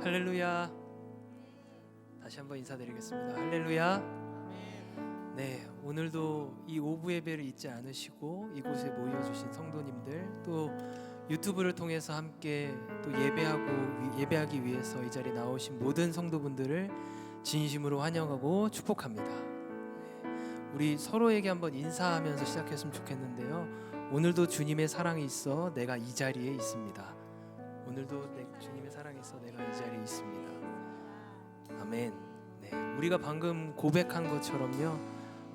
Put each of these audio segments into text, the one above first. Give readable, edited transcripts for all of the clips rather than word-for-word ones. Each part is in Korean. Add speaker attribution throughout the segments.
Speaker 1: 할렐루야. 다시 한번 인사드리겠습니다. 할렐루야. 네, 오늘도 이 오부 예배를 잊지 않으시고 이곳에 모여주신 성도님들, 또 유튜브를 통해서 함께 또 예배하기 위해서 이 자리에 나오신 모든 성도분들을 진심으로 환영하고 축복합니다. 네, 우리 서로에게 한번 인사하면서 시작했으면 좋겠는데요. 오늘도 주님의 사랑이 있어 내가 이 자리에 있습니다. 오늘도 주님의 사랑이 있어 내가 이 자리에 있습니다. 아멘. 네, 우리가 방금 고백한 것처럼요,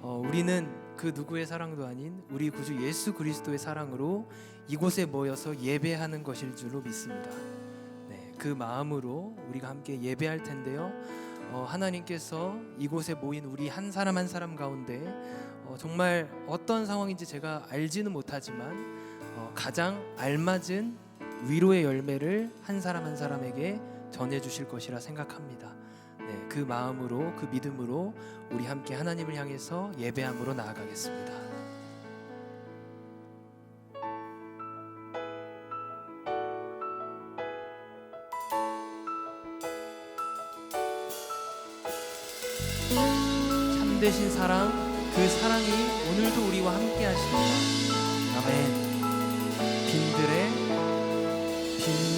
Speaker 1: 우리는 그 누구의 사랑도 아닌 우리 구주 예수 그리스도의 사랑으로 이곳에 모여서 예배하는 것일 줄로 믿습니다. 네, 그 마음으로 우리가 함께 예배할 텐데요, 하나님께서 이곳에 모인 우리 한 사람 한 사람 가운데 정말 어떤 상황인지 제가 알지는 못하지만 가장 알맞은 위로의 열매를 한 사람 한 사람에게 전해주실 것이라 생각합니다. 네, 그 마음으로, 그 믿음으로 우리 함께 하나님을 향해서 예배함으로 나아가겠습니다. 참되신 사랑, 그 사랑이 오늘도 우리와 함께 하십니다. 아멘.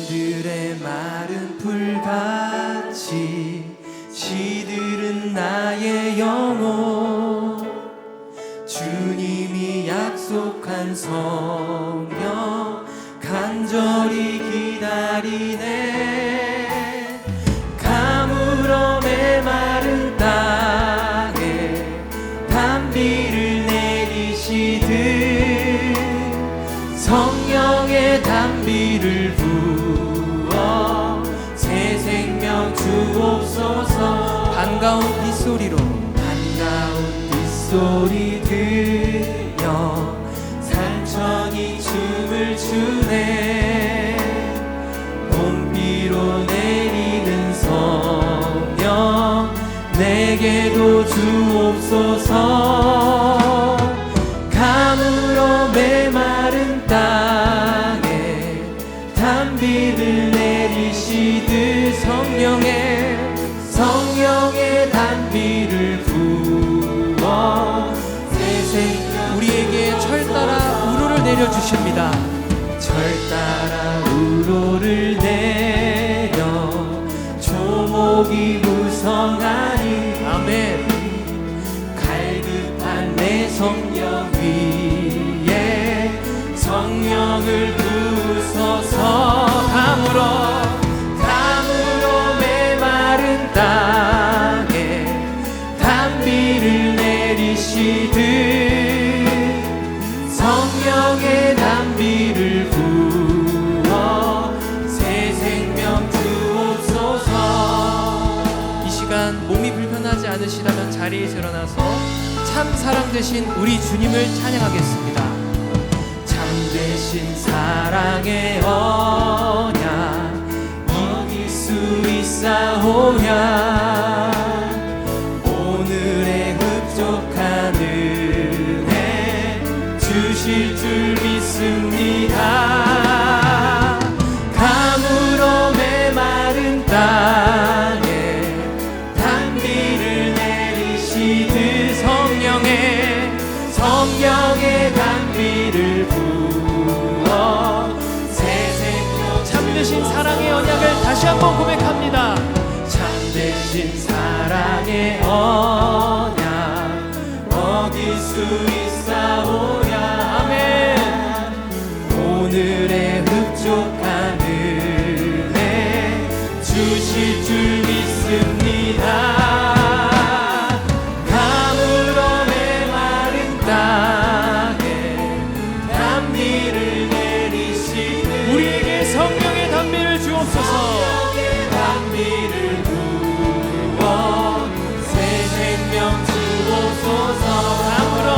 Speaker 1: 빈들의 마른 풀같이 시들은 나의 영혼, 주님이 약속한 성령 간절히 기다리네. 가물어 메마른 땅에 단비를 내리시듯 성령의 단비를 부어 새 생명 주옵소서. 반가운 빗소리 들려 산천이 춤을 추네. 봄비로 내리는 성령 내게도 주옵소서. 가물어 메마른 땅에 단비를 내리시듯 성령의 단비를 부어 새 생명. 우리에게 철 따라 우로를 내려주십니다. 철 따라 우로를 내려 조목이 무성하니. 아멘. 갈급한 내 성령 위에 성령을 부으소서. 가물어 메마른 땅에 단비를 내리시듯 성령의 단비를 부어 새 생명 주옵소서. 이 시간 몸이 불편하지 않으시다면 자리에서 일어나서 참 사랑 되신 우리 주님을 찬양하겠습니다. 참되신 사랑의 언약 이길 수 있사오냐. 오늘의 흡족한 은혜 주실 줄 믿습니다. 가물어 메마른 땅에 단비를 내리시듯 성령의 단비를 부어 새 생명. 참되신 사랑의 언약을 다시 한번 고백합니다. 참되신 사랑의 언약 어길 수 있사오냐. 아멘. 오늘의 흡족한 은혜 주실 줄 믿습니다. 성령의 단비를 부어 새 생명 주옵소서. 가물어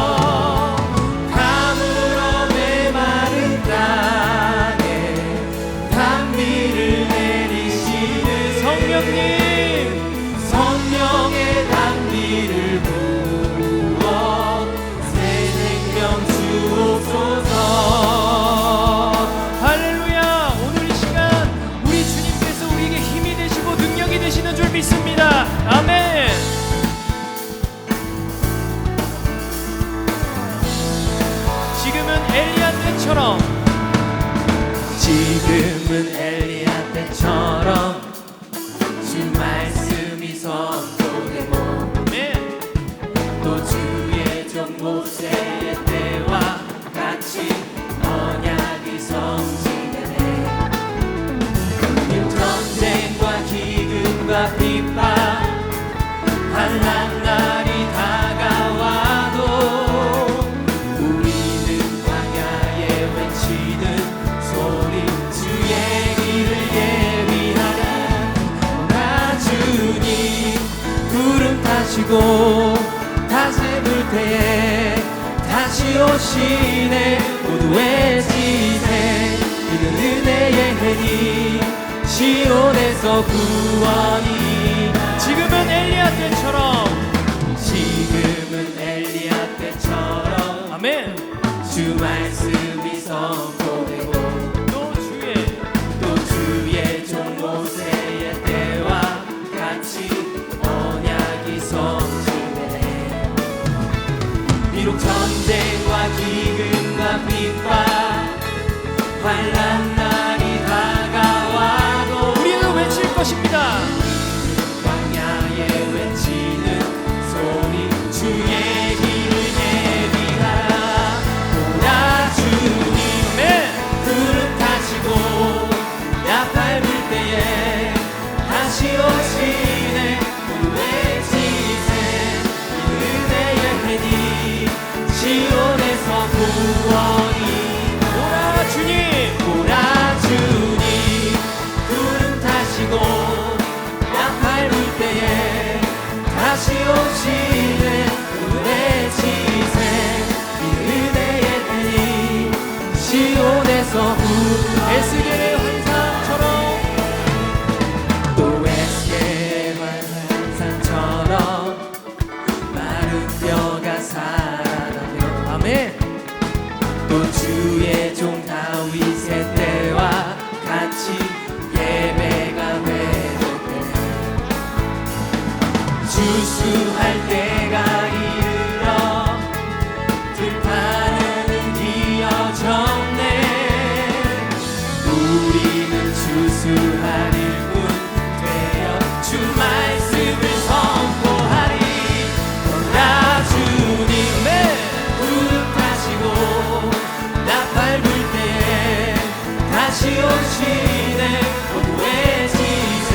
Speaker 1: 때처럼
Speaker 2: 지금은 엘리야 때처럼 주 말씀이 선포되고 또 주의 종 모세의 때와 같이 언약이 성취되네. 전쟁과 기근과 핍박 환난 날이 다가와도 우리는 광야에 외치는 소리 주의 길을 예비하라. 나 주님 구름 타시고 다시 불 때에 다시 오시네. 모두 외치세 이는 은혜의 해니 시온에서 구원이.
Speaker 1: 지금은 엘리야 때처럼
Speaker 2: 지금은 엘리야 때처럼
Speaker 1: 아멘.
Speaker 2: 주 말씀이 선포되고
Speaker 1: 또
Speaker 2: 주의 종 모세의 때와 같이 언약이 성취되네. 비록 전쟁과 기근과 핍박 환난 날이 다가와도
Speaker 1: 우리는 외칠 것입니다.
Speaker 2: 광야에 외치는 소리 주의 길을 예비하라. 보라 주님 구름 타시고 나팔 불 때에 다시 오시네. 모두 외치세 이 은혜의 해니 시온에서 구원이.
Speaker 1: 보라 주님
Speaker 2: 보라 주님 구름 타시고 나팔 불 때에 다시 오시네. 모두 외치세 이 은혜의 해니 시온에서 구원.
Speaker 1: 에스겔의 환상처럼
Speaker 2: 또 에스겔의 환상처럼 마른 뼈가 살아나며
Speaker 1: 아멘.
Speaker 2: 또 주의 종 다윗의 때와 같이 예배가 회복되네. 주수할 때가 이르러 들판은 기어졌네. 우리는 주수할 일꾼 되어 주 말씀을 선포하리. 보라 주님 구름 타시고 나팔 불 때에 다시 오시네. 모두 외치세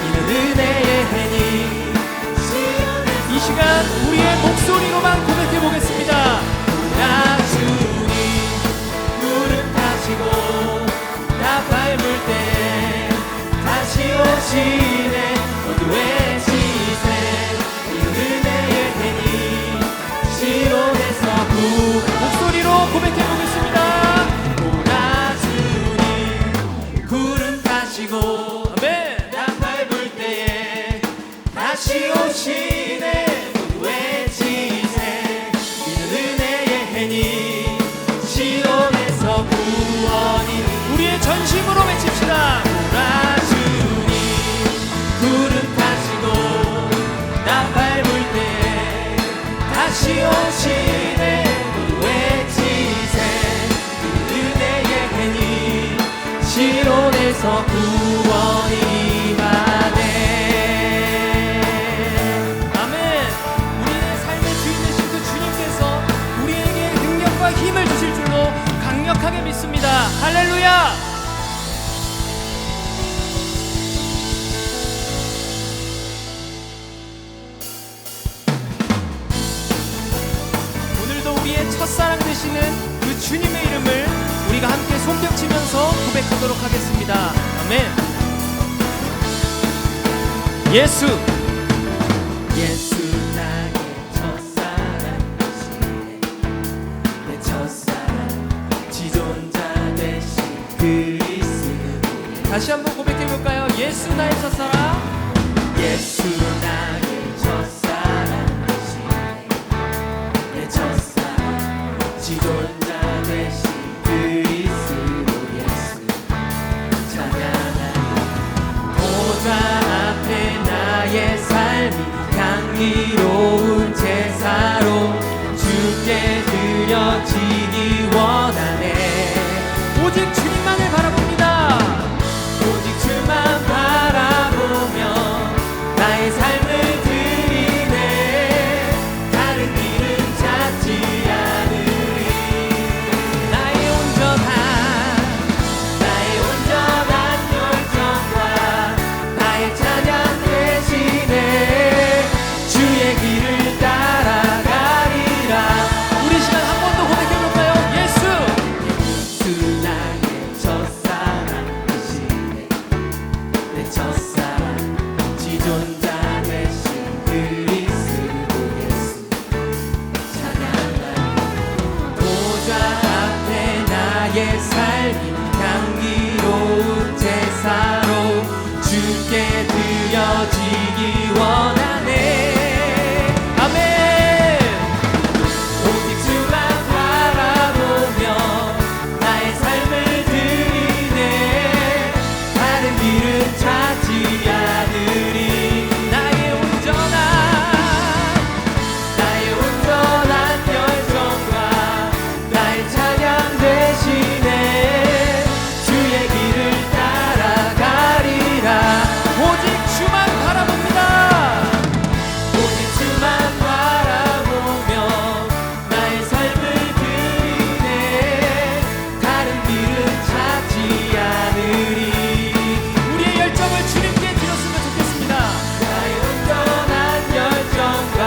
Speaker 2: 이는 은혜의 해니.
Speaker 1: 이 시간 우리의 목소리로만 고백해 보겠습니다.
Speaker 2: 보라 주님 구름 타시고 나팔 불 때에 다시 오시네. 모두 외치세 이는 은혜의 해니 시온에서
Speaker 1: 목소리로 고백해 보겠습니다.
Speaker 2: 보라 주님 구름 타시고
Speaker 1: 아멘.
Speaker 2: 나팔 불 때에 다시 오시네. 모두 외치세 이는 은혜의 해니 시온에서 구원이.
Speaker 1: 우리의 전심으로 외칩시다.
Speaker 2: 보라 주님 구름 타시고 나팔 불 때에 다시 오시네. 모두 외치세 이는 은혜의 해니 시온에서 구원이 임하네.
Speaker 1: 아멘. 우리의 삶의 주인 되신 그 주님께서 우리에게 능력과 힘을 주실 줄로 강력하게 믿습니다. 할렐루야. 오늘도 우리의 첫사랑 되시는 그 주님의 이름을 우리가 함께 손뼉치면서 고백하도록 하겠습니다. 아멘. 예수
Speaker 2: 예수 나의 첫사랑이시네. 내 첫사랑 지존자 되신 그리스도.
Speaker 1: 다시 한번 고백해 볼까요? 예수 나의 첫사랑.
Speaker 2: 예수 나의 첫사랑이시네. 내 첫사랑 지존자 되신 그리스도 예수 찬양하리. 보좌 앞에 나의 삶이 향기로운 제사로 주께 드려지기 원하네. 나의 삶이 향기로운 제사로 주께 드려지기 원하네. 아멘. 오직 주만 바라보며 나의 삶을 드리네. 다른 길은 찾지 않으리. 나의 온전한 열정과 나의 찬양 대신에 주의 길을 따라가리라. 오직 주만 바라봅니다. 오직 주만 바라보며 나의 삶을 드리네. 다른 길은 찾지 않으리. 우리의 열정을 주님께 드렸으면 좋겠습니다. 나의 온전한 열정과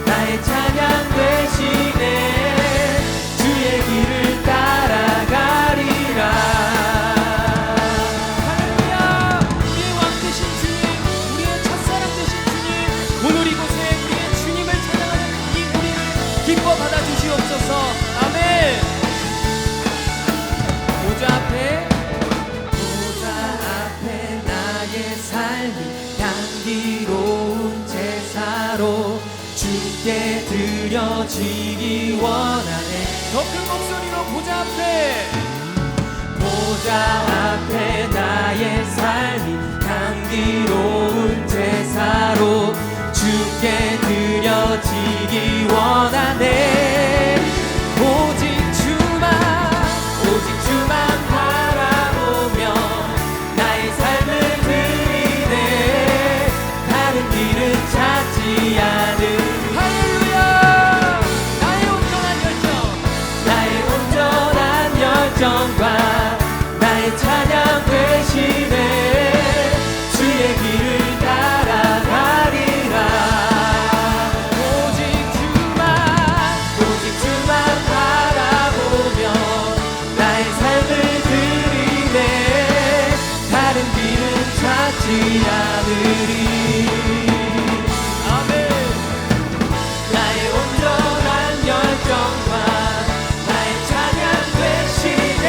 Speaker 2: 나의 찬양 대신에 주의 길을 따라가리라. 할렐루야. 우리의 왕 되신 주님, 우리의 첫사랑 되신 주님, 오늘 이곳에 우리의 주님을 찬양하는 이 우리를 기뻐 받아주시옵소서. 아멘. 보좌 앞에 나의 삶이 향기로운 제사로 주께 드려지기 원하네. 더 큰 목소리로 보좌 앞에 나의 삶이 향기로운 제사로 주께 드려지기 원하네. 오직 주만 바라보며 나의 삶을 드리네. 다른 길은 찾지 않은. 할렐루야. 나의 온전한 열정과 나의 찬양 대신에 주의 길을 따라가리라. 오직 주만 바라보며 나의 삶을 드리네. 다른 길은 찾지 않으리. 아멘. 나의 온전한 열정과 나의 찬양 대신에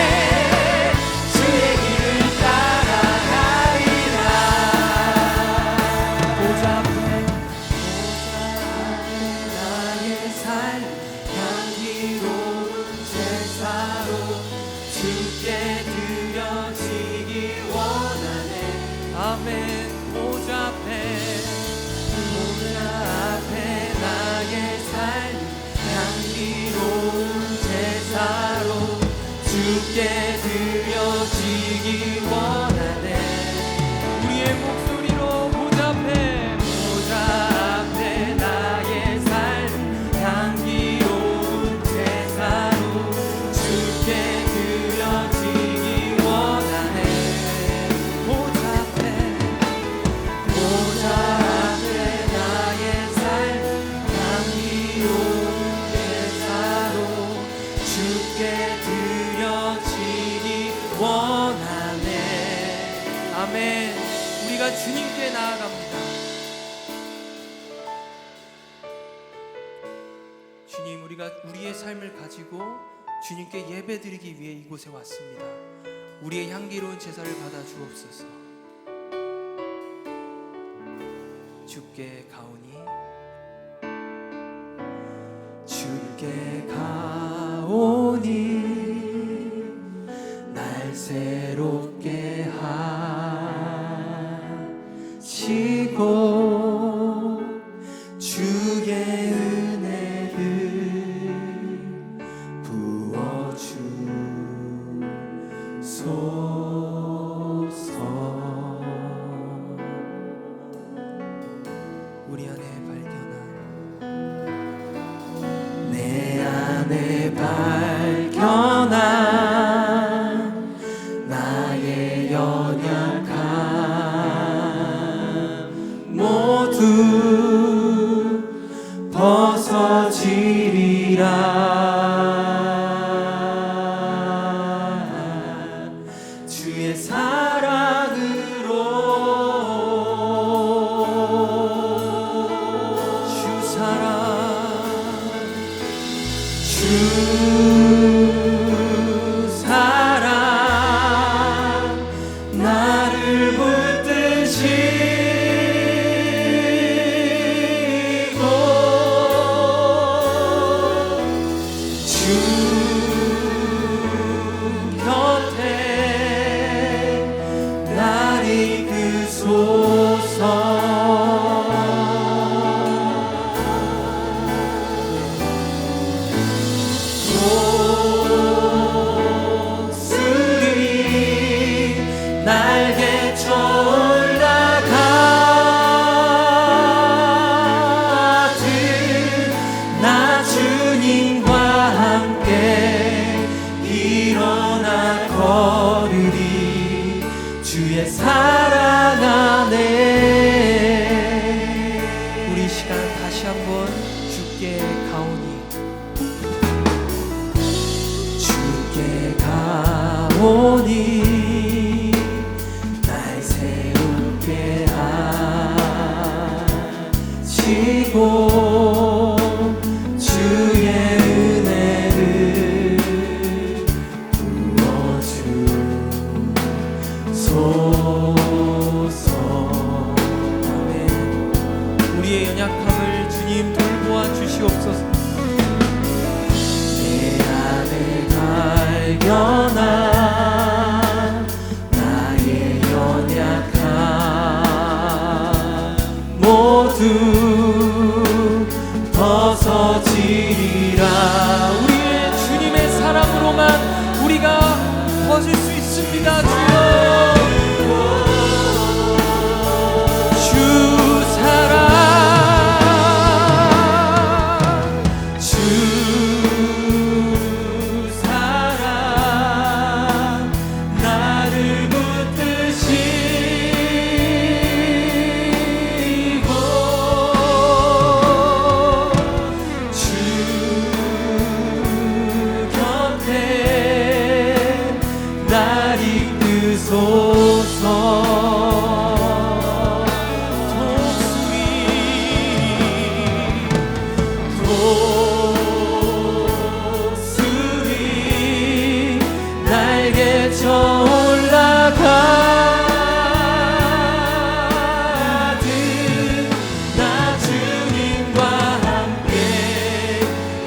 Speaker 2: 주의 길을 따라가리라. 보좌 앞에 나의 삶 향기로운 제사로 주께 드려지기 원하네. 아멘. 보좌 앞에 나의 삶 향기로운 제사로 주께 드려지기 원하네. 우리의 목소리로 보좌 앞에 나의 삶 향기로운 제사로 주께 드려지기 원하네. 보좌 앞에 나의 삶 향기로운 제사로 주께 드려지기 원하네. 아멘. 우리가 주님께 나아갑니다. 주님, 우리가 우리의 삶을 가지고 주님께 예배드리기 위해 이곳에 왔습니다. 우리의 향기로운 제사를 받아 주옵소서. 주께 가오니 날 새롭게 하시고 주의 은혜를 부어주소서. 우리 안에 내 안에 발견한 나의 보니 날 새롭게 하시고 주의 은혜를 부어주소서. 아멘. 우리의 연약함을 주님 돌보아 주시옵소서. 내 안에 발견한 나의 연약함 모두 벗어지리라. 우리의 주님의 사랑으로만 우리가 벗을 수 있습니다. 주여, 주 사랑, 주 사랑 나를 붙드시고 주 곁에 날 이끄소서. 독수리 날개쳐 올라가듯 나 주님과 함께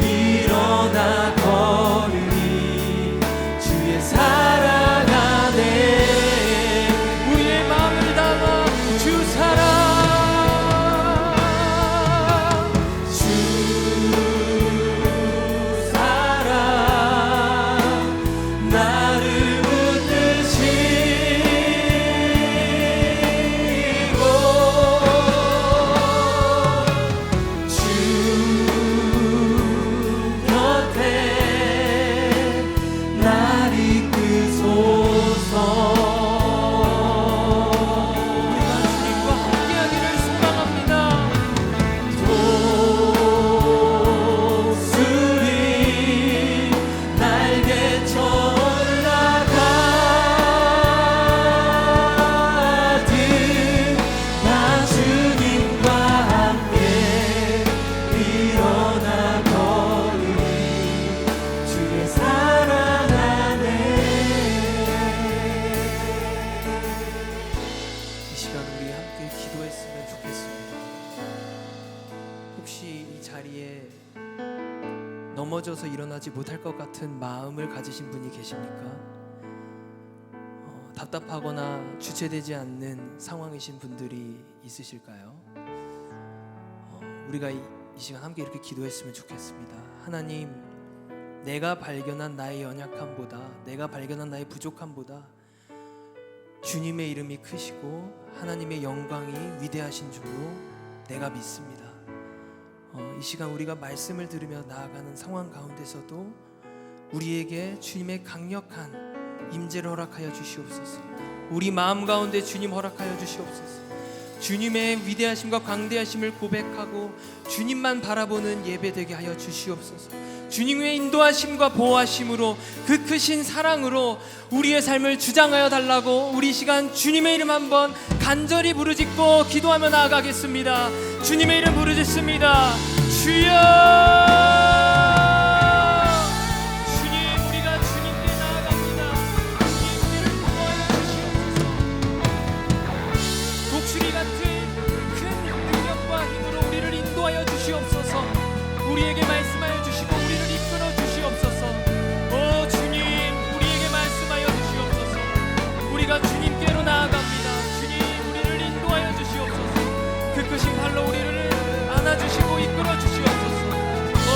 Speaker 2: 일어나 걸으니 주의 사랑 안에 우리의 마음을 담아 주 사랑, 주 사랑 나를 붙드시고 주 곁에 날 이끄소서. 우리가 주님과 함께하기를 소망합니다. 독수리 날개쳐 올라가듯 나 주님과 함께 일어나 걸으니 주의 사랑 안에. 이 시간 우리 함께 기도했으면 좋겠습니다. 혹시 이 자리에 넘어져서 일어나지 못할 것 같은 마음을 가지신 분이 계십니까? 답답하거나 주체되지 않는 상황이신 분들이 있으실까요? 우리가 이 시간 함께 이렇게 기도했으면 좋겠습니다. 하나님, 내가 발견한 나의 연약함보다, 내가 발견한 나의 부족함보다 주님의 이름이 크시고 하나님의 영광이 위대하신 줄로 내가 믿습니다. 이 시간 우리가 말씀을 들으며 나아가는 상황 가운데서도 우리에게 주님의 강력한 임재를 허락하여 주시옵소서. 우리 마음 가운데 주님 허락하여 주시옵소서. 주님의 위대하심과 광대하심을 고백하고 주님만 바라보는 예배 되게 하여 주시옵소서. 주님의 인도하심과 보호하심으로 그 크신 사랑으로 우리의 삶을 주장하여 달라고 우리 시간 주님의 이름 한번 간절히 부르짖고 기도하며 나아가겠습니다. 주님의 이름 부르짖습니다. 주여, 주님, 우리가 주님께 나아갑니다. 주님, 우리를 구하여 주시옵소서. 독수리 같은 큰 능력과 힘으로 우리를 인도하여 주시옵소서. 우리에게 말씀하여 주시고 우리를 이끌어 주시옵소서. 오 주님, 우리에게 말씀하여 주시옵소서. 우리가 주님께로 나아갑니다. 주님, 우리를 인도하여 주시옵소서. 그 크신 팔로 우리를 안아주시고 이끌어 주시옵소서. 오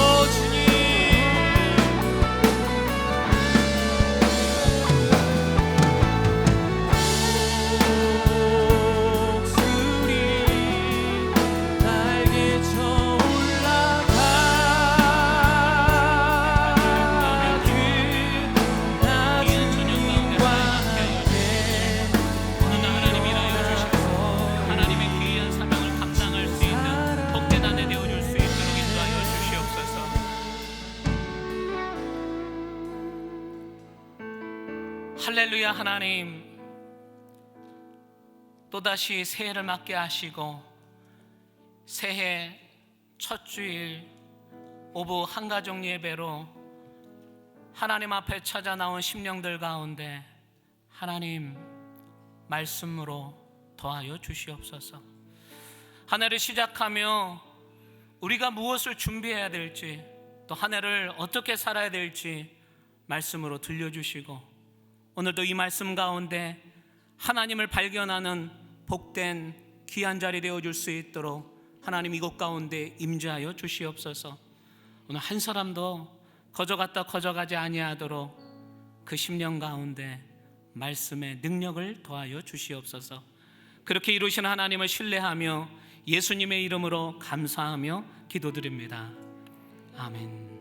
Speaker 3: 할렐루야. 하나님, 또다시 새해를 맞게 하시고 새해 첫 주일 오부 한가족 예배로 하나님 앞에 찾아 나온 심령들 가운데 하나님 말씀으로 더하여 주시옵소서. 한 해를 시작하며 우리가 무엇을 준비해야 될지, 또 한 해를 어떻게 살아야 될지 말씀으로 들려주시고, 오늘도 이 말씀 가운데 하나님을 발견하는 복된 귀한 자리 되어줄 수 있도록 하나님 이곳 가운데 임재하여 주시옵소서. 오늘 한 사람도 거저갔다 거저가지 아니하도록 그 심령 가운데 말씀의 능력을 더하여 주시옵소서. 그렇게 이루신 하나님을 신뢰하며 예수님의 이름으로 감사하며 기도드립니다. 아멘.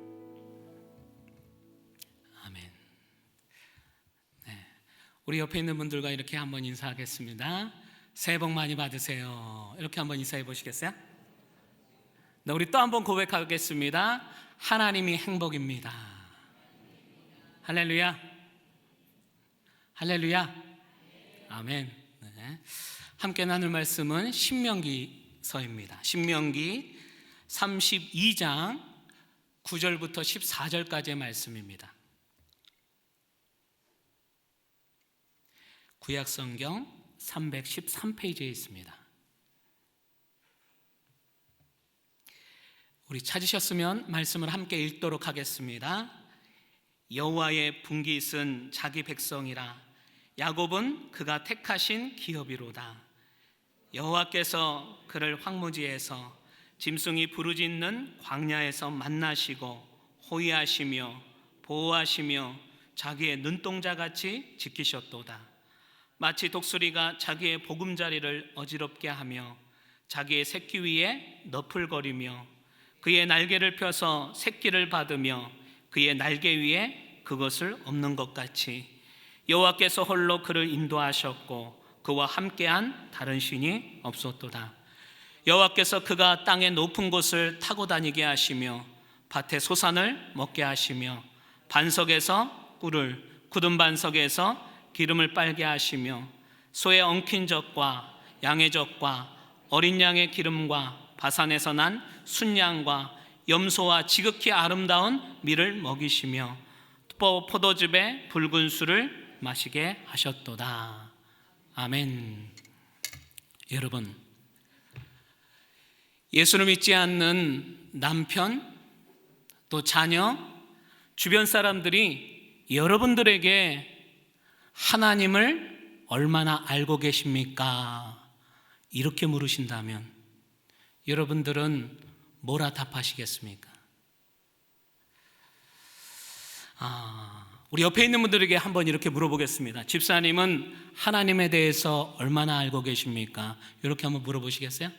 Speaker 3: 아멘. 네, 우리 옆에 있는 분들과 이렇게 한번 인사하겠습니다. 새해 복 많이 받으세요. 이렇게 한번 인사해 보시겠어요? 네, 우리 또 한번 고백하겠습니다. 하나님이 행복입니다. 할렐루야. 할렐루야. 아멘. 네. 함께 나눌 말씀은 신명기서입니다. 신명기 32장 9절부터 14절까지의 말씀입니다. 구약성경 313페이지에 있습니다. 우리 찾으셨으면 말씀을 함께 읽도록 하겠습니다. 여호와의 분깃은 자기 백성이라, 야곱은 그가 택하신 기업이로다. 여호와께서 그를 황무지에서 짐승이 부르짖는 광야에서 만나시고 호위하시며 보호하시며 자기의 눈동자같이 지키셨도다. 마치 독수리가 자기의 보금자리를 어지럽게 하며 자기의 새끼 위에 너풀거리며 그의 날개를 펴서 새끼를 받으며 그의 날개 위에 그것을 엎는 것 같이 여호와께서 홀로 그를 인도하셨고 그와 함께한 다른 신이 없었도다. 여호와께서 그가 땅의 높은 곳을 타고 다니게 하시며 밭의 소산을 먹게 하시며 반석에서 꿀을, 굳은 반석에서 기름을 빨게 하시며 소의 엉킨 젖과 양의 젖과 어린 양의 기름과 바산에서 난 순양과 염소와 지극히 아름다운 밀을 먹이시며 포도즙에 붉은 술을 마시게 하셨도다. 아멘. 여러분, 예수를 믿지 않는 남편, 또 자녀, 주변 사람들이 여러분들에게 하나님을 얼마나 알고 계십니까? 이렇게 물으신다면 여러분들은 뭐라 답하시겠습니까? 우리 옆에 있는 분들에게 한번 이렇게 물어보겠습니다. 집사님은 하나님에 대해서 얼마나 알고 계십니까? 이렇게 한번 물어보시겠어요?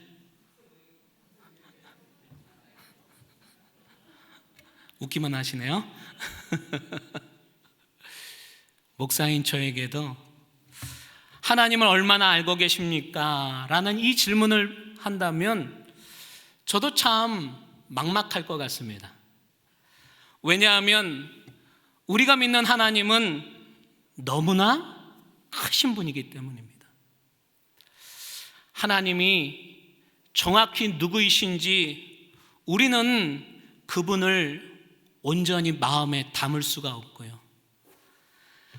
Speaker 3: 웃기만 하시네요. 목사인 저에게도 하나님을 얼마나 알고 계십니까? 라는 이 질문을 한다면 저도 참 막막할 것 같습니다. 왜냐하면 우리가 믿는 하나님은 너무나 크신 분이기 때문입니다. 하나님이 정확히 누구이신지 우리는 그분을 온전히 마음에 담을 수가 없고요.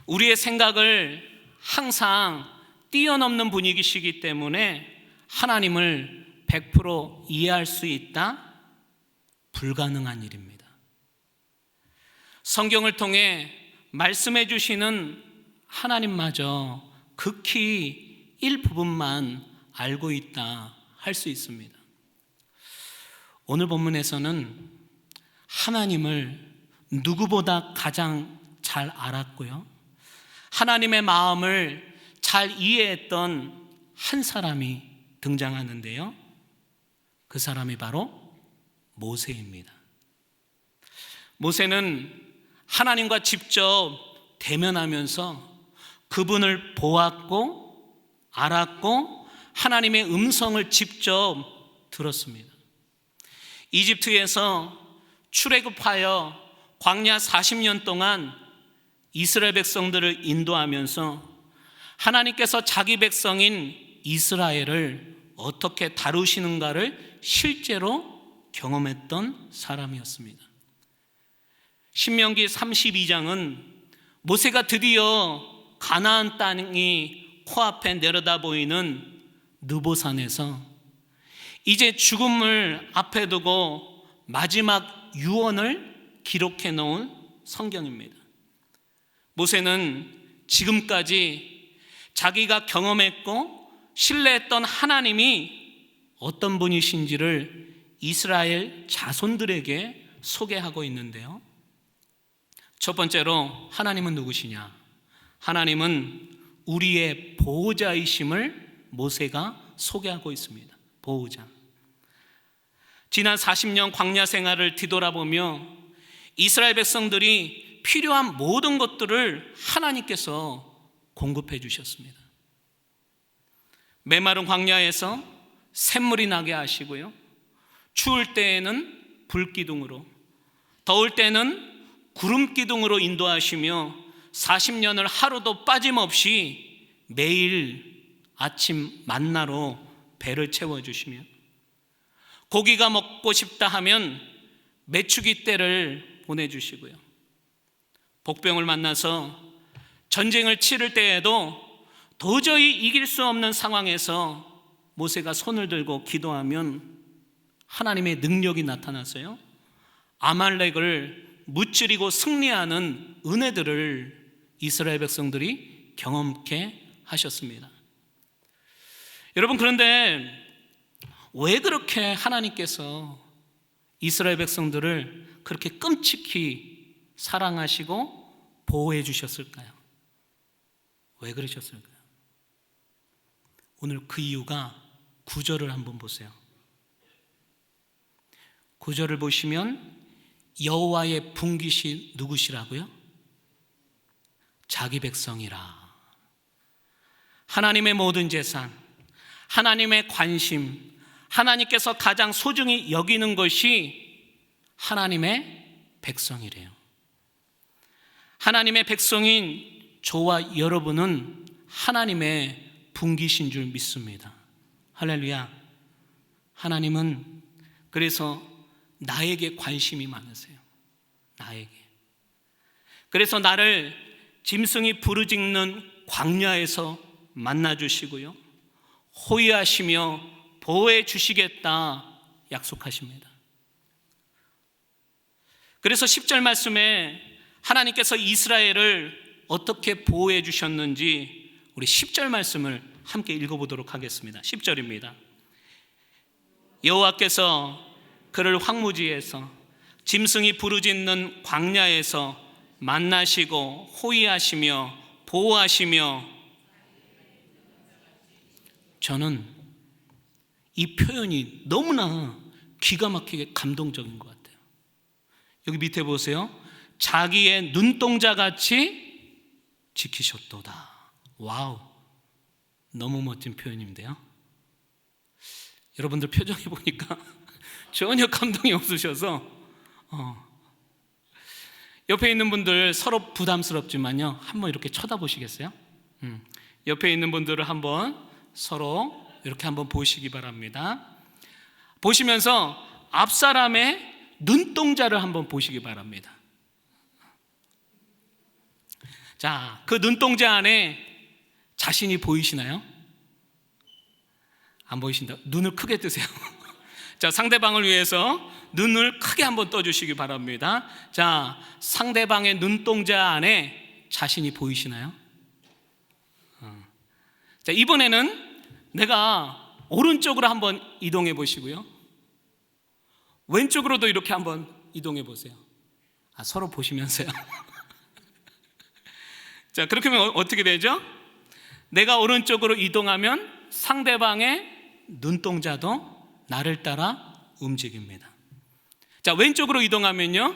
Speaker 3: 우리의 생각을 항상 뛰어넘는 분이시기 때문에 하나님을 100% 이해할 수 있다? 불가능한 일입니다. 성경을 통해 말씀해 주시는 하나님마저 극히 일부분만 알고 있다 할 수 있습니다. 오늘 본문에서는 하나님을 누구보다 가장 잘 알았고요, 하나님의 마음을 잘 이해했던 한 사람이 등장하는데요, 그 사람이 바로 모세입니다. 모세는 하나님과 직접 대면하면서 그분을 보았고 알았고 하나님의 음성을 직접 들었습니다. 이집트에서 출애굽하여 광야 40년 동안 이스라엘 백성들을 인도하면서 하나님께서 자기 백성인 이스라엘을 어떻게 다루시는가를 실제로 경험했던 사람이었습니다. 신명기 32장은 모세가 드디어 가나안 땅이 코앞에 내려다 보이는 느보산에서 이제 죽음을 앞에 두고 마지막 유언을 기록해 놓은 성경입니다. 모세는 지금까지 자기가 경험했고 신뢰했던 하나님이 어떤 분이신지를 이스라엘 자손들에게 소개하고 있는데요. 첫 번째로 하나님은 누구시냐? 하나님은 우리의 보호자이심을 모세가 소개하고 있습니다. 보호자. 지난 40년 광야 생활을 뒤돌아보며 이스라엘 백성들이 필요한 모든 것들을 하나님께서 공급해 주셨습니다. 메마른 광야에서 샘물이 나게 하시고요, 추울 때에는 불기둥으로, 더울 때는 구름기둥으로 인도하시며 40년을 하루도 빠짐없이 매일 아침 만나로 배를 채워주시며, 고기가 먹고 싶다 하면 메추기 떼를 보내주시고요, 복병을 만나서 전쟁을 치를 때에도 도저히 이길 수 없는 상황에서 모세가 손을 들고 기도하면 하나님의 능력이 나타나서요, 아말렉을 무찌르고 승리하는 은혜들을 이스라엘 백성들이 경험케 하셨습니다. 여러분, 그런데 왜 그렇게 하나님께서 이스라엘 백성들을 그렇게 끔찍히 사랑하시고 보호해 주셨을까요? 왜 그러셨을까요? 오늘 그 이유가 9절을 한번 보세요. 9절을 보시면 여호와의 분깃이 누구시라고요? 자기 백성이라. 하나님의 모든 재산, 하나님의 관심, 하나님께서 가장 소중히 여기는 것이 하나님의 백성이래요. 하나님의 백성인 저와 여러분은 하나님의 분깃인 줄 믿습니다. 할렐루야. 하나님은 그래서 나에게 관심이 많으세요. 나에게. 그래서 나를 짐승이 부르짖는 광야에서 만나주시고요, 호위하시며 보호해 주시겠다 약속하십니다. 그래서 10절 말씀에 하나님께서 이스라엘을 어떻게 보호해 주셨는지 우리 10절 말씀을 함께 읽어보도록 하겠습니다. 10절입니다. 여호와께서 그를 황무지에서 짐승이 부르짖는 광야에서 만나시고 호위하시며 보호하시며. 저는 이 표현이 너무나 기가 막히게 감동적인 것 같아요. 여기 밑에 보세요. 자기의 눈동자같이 지키셨도다. 와우, 너무 멋진 표현인데요. 여러분들 표정이 보니까 전혀 감동이 없으셔서 옆에 있는 분들 서로 부담스럽지만요, 한번 이렇게 쳐다보시겠어요? 옆에 있는 분들을 한번 서로 이렇게 한번 보시기 바랍니다. 보시면서 앞사람의 눈동자를 한번 보시기 바랍니다. 자, 그 눈동자 안에 자신이 보이시나요? 안 보이신다. 눈을 크게 뜨세요. 자, 상대방을 위해서 눈을 크게 한번 떠주시기 바랍니다. 자, 상대방의 눈동자 안에 자신이 보이시나요? 자, 이번에는 내가 오른쪽으로 한번 이동해 보시고요, 왼쪽으로도 이렇게 한번 이동해 보세요. 서로 보시면서요. 자, 그렇게 하면 어떻게 되죠? 내가 오른쪽으로 이동하면 상대방의 눈동자도 나를 따라 움직입니다. 자, 왼쪽으로 이동하면요,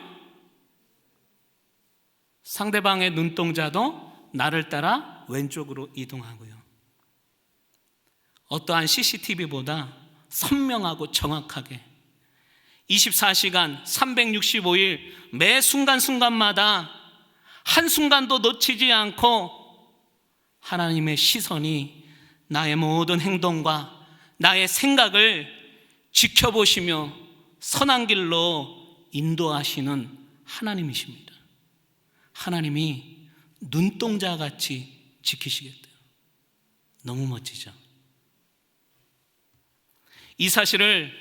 Speaker 3: 상대방의 눈동자도 나를 따라 왼쪽으로 이동하고요. 어떠한 CCTV보다 선명하고 정확하게 24시간 365일 매 순간순간마다 한순간도 놓치지 않고 하나님의 시선이 나의 모든 행동과 나의 생각을 지켜보시며 선한 길로 인도하시는 하나님이십니다. 하나님이 눈동자같이 지키시겠대요. 너무 멋지죠? 이 사실을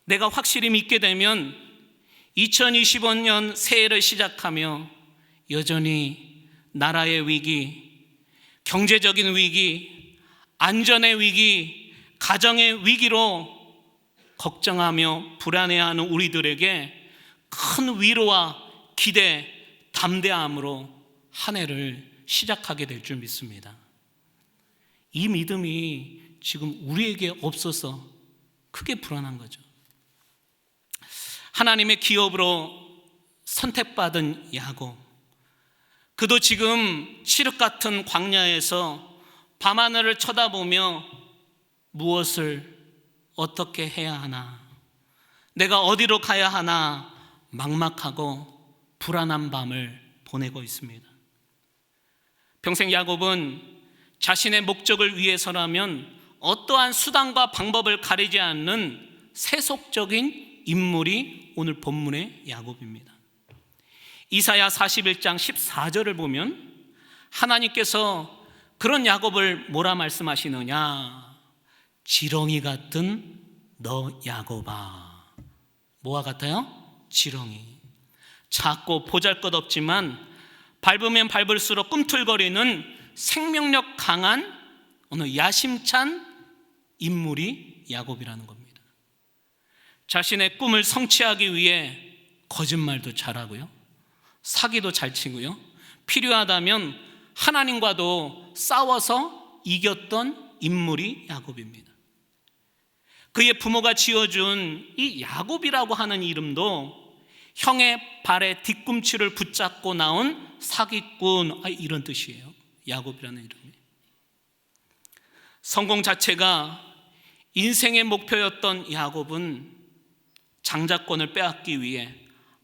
Speaker 3: 내가 확실히 믿게 되면 2025년 새해를 시작하며 여전히 나라의 위기, 경제적인 위기, 안전의 위기, 가정의 위기로 걱정하며 불안해하는 우리들에게 큰 위로와 기대, 담대함으로 한 해를 시작하게 될 줄 믿습니다. 이 믿음이 지금 우리에게 없어서 크게 불안한 거죠. 하나님의 기업으로 선택받은 야곱, 그도 지금 칠흑 같은 광야에서 밤하늘을 쳐다보며 무엇을 어떻게 해야 하나, 내가 어디로 가야 하나 막막하고 불안한 밤을 보내고 있습니다. 평생 야곱은 자신의 목적을 위해서라면 어떠한 수단과 방법을 가리지 않는 세속적인 인물이 오늘 본문의 야곱입니다. 이사야 41장 14절을 보면 하나님께서 그런 야곱을 뭐라 말씀하시느냐? 지렁이 같은 너 야곱아. 뭐와 같아요? 지렁이. 작고 보잘것없지만 밟으면 밟을수록 꿈틀거리는 생명력 강한 어느 야심찬 인물이 야곱이라는 겁니다. 자신의 꿈을 성취하기 위해 거짓말도 잘하고요, 사기도 잘 치고요, 필요하다면 하나님과도 싸워서 이겼던 인물이 야곱입니다. 그의 부모가 지어준 이 야곱이라고 하는 이름도 형의 발에 뒤꿈치를 붙잡고 나온 사기꾼, 이런 뜻이에요. 야곱이라는 이름이. 성공 자체가 인생의 목표였던 야곱은 장자권을 빼앗기 위해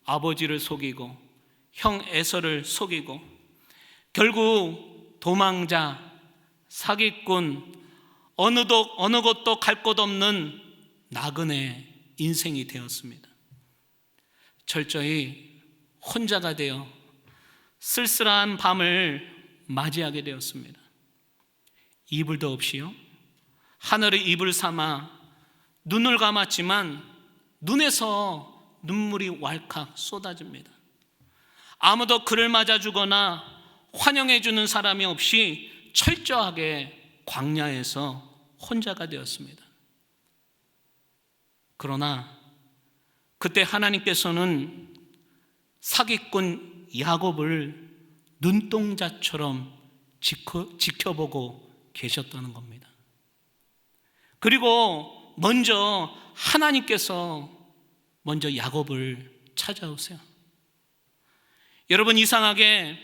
Speaker 3: 아버지를 속이고 형 에서를 속이고 결국 도망자, 사기꾼, 어느 곳도 갈 곳 없는 나그네 인생이 되었습니다. 철저히 혼자가 되어 쓸쓸한 밤을 맞이하게 되었습니다. 이불도 없이요, 하늘의 이불 삼아 눈을 감았지만 눈에서 눈물이 왈칵 쏟아집니다. 아무도 그를 맞아주거나 환영해주는 사람이 없이 철저하게 광야에서 혼자가 되었습니다. 그러나 그때 하나님께서는 사기꾼 야곱을 눈동자처럼 지켜보고 계셨다는 겁니다. 그리고 하나님께서 먼저 야곱을 찾아오세요. 여러분, 이상하게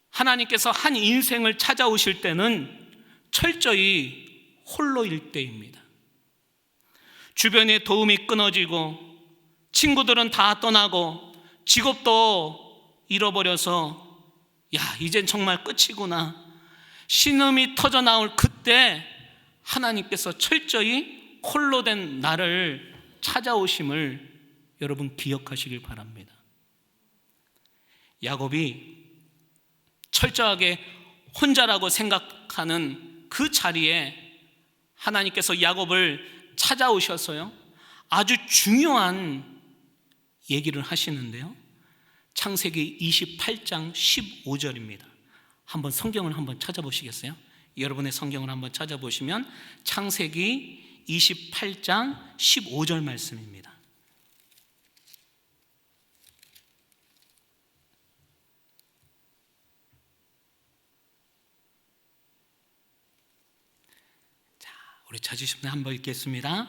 Speaker 3: 하나님께서 한 인생을 찾아오실 때는 철저히 홀로일 때입니다. 주변에 도움이 끊어지고 친구들은 다 떠나고 직업도 잃어버려서 이젠 정말 끝이구나, 신음이 터져 나올 그때 하나님께서 철저히 홀로 된 나를 찾아오심을 여러분 기억하시길 바랍니다. 야곱이 철저하게 혼자라고 생각하는 그 자리에 하나님께서 야곱을 찾아오셔서요, 아주 중요한 얘기를 하시는데요, 창세기 28장 15절입니다. 한번 성경을 한번 찾아보시겠어요? 여러분의 성경을 한번 찾아보시면 창세기 28장 15절 말씀입니다. 자, 우리 찾으신 분 한번 읽겠습니다.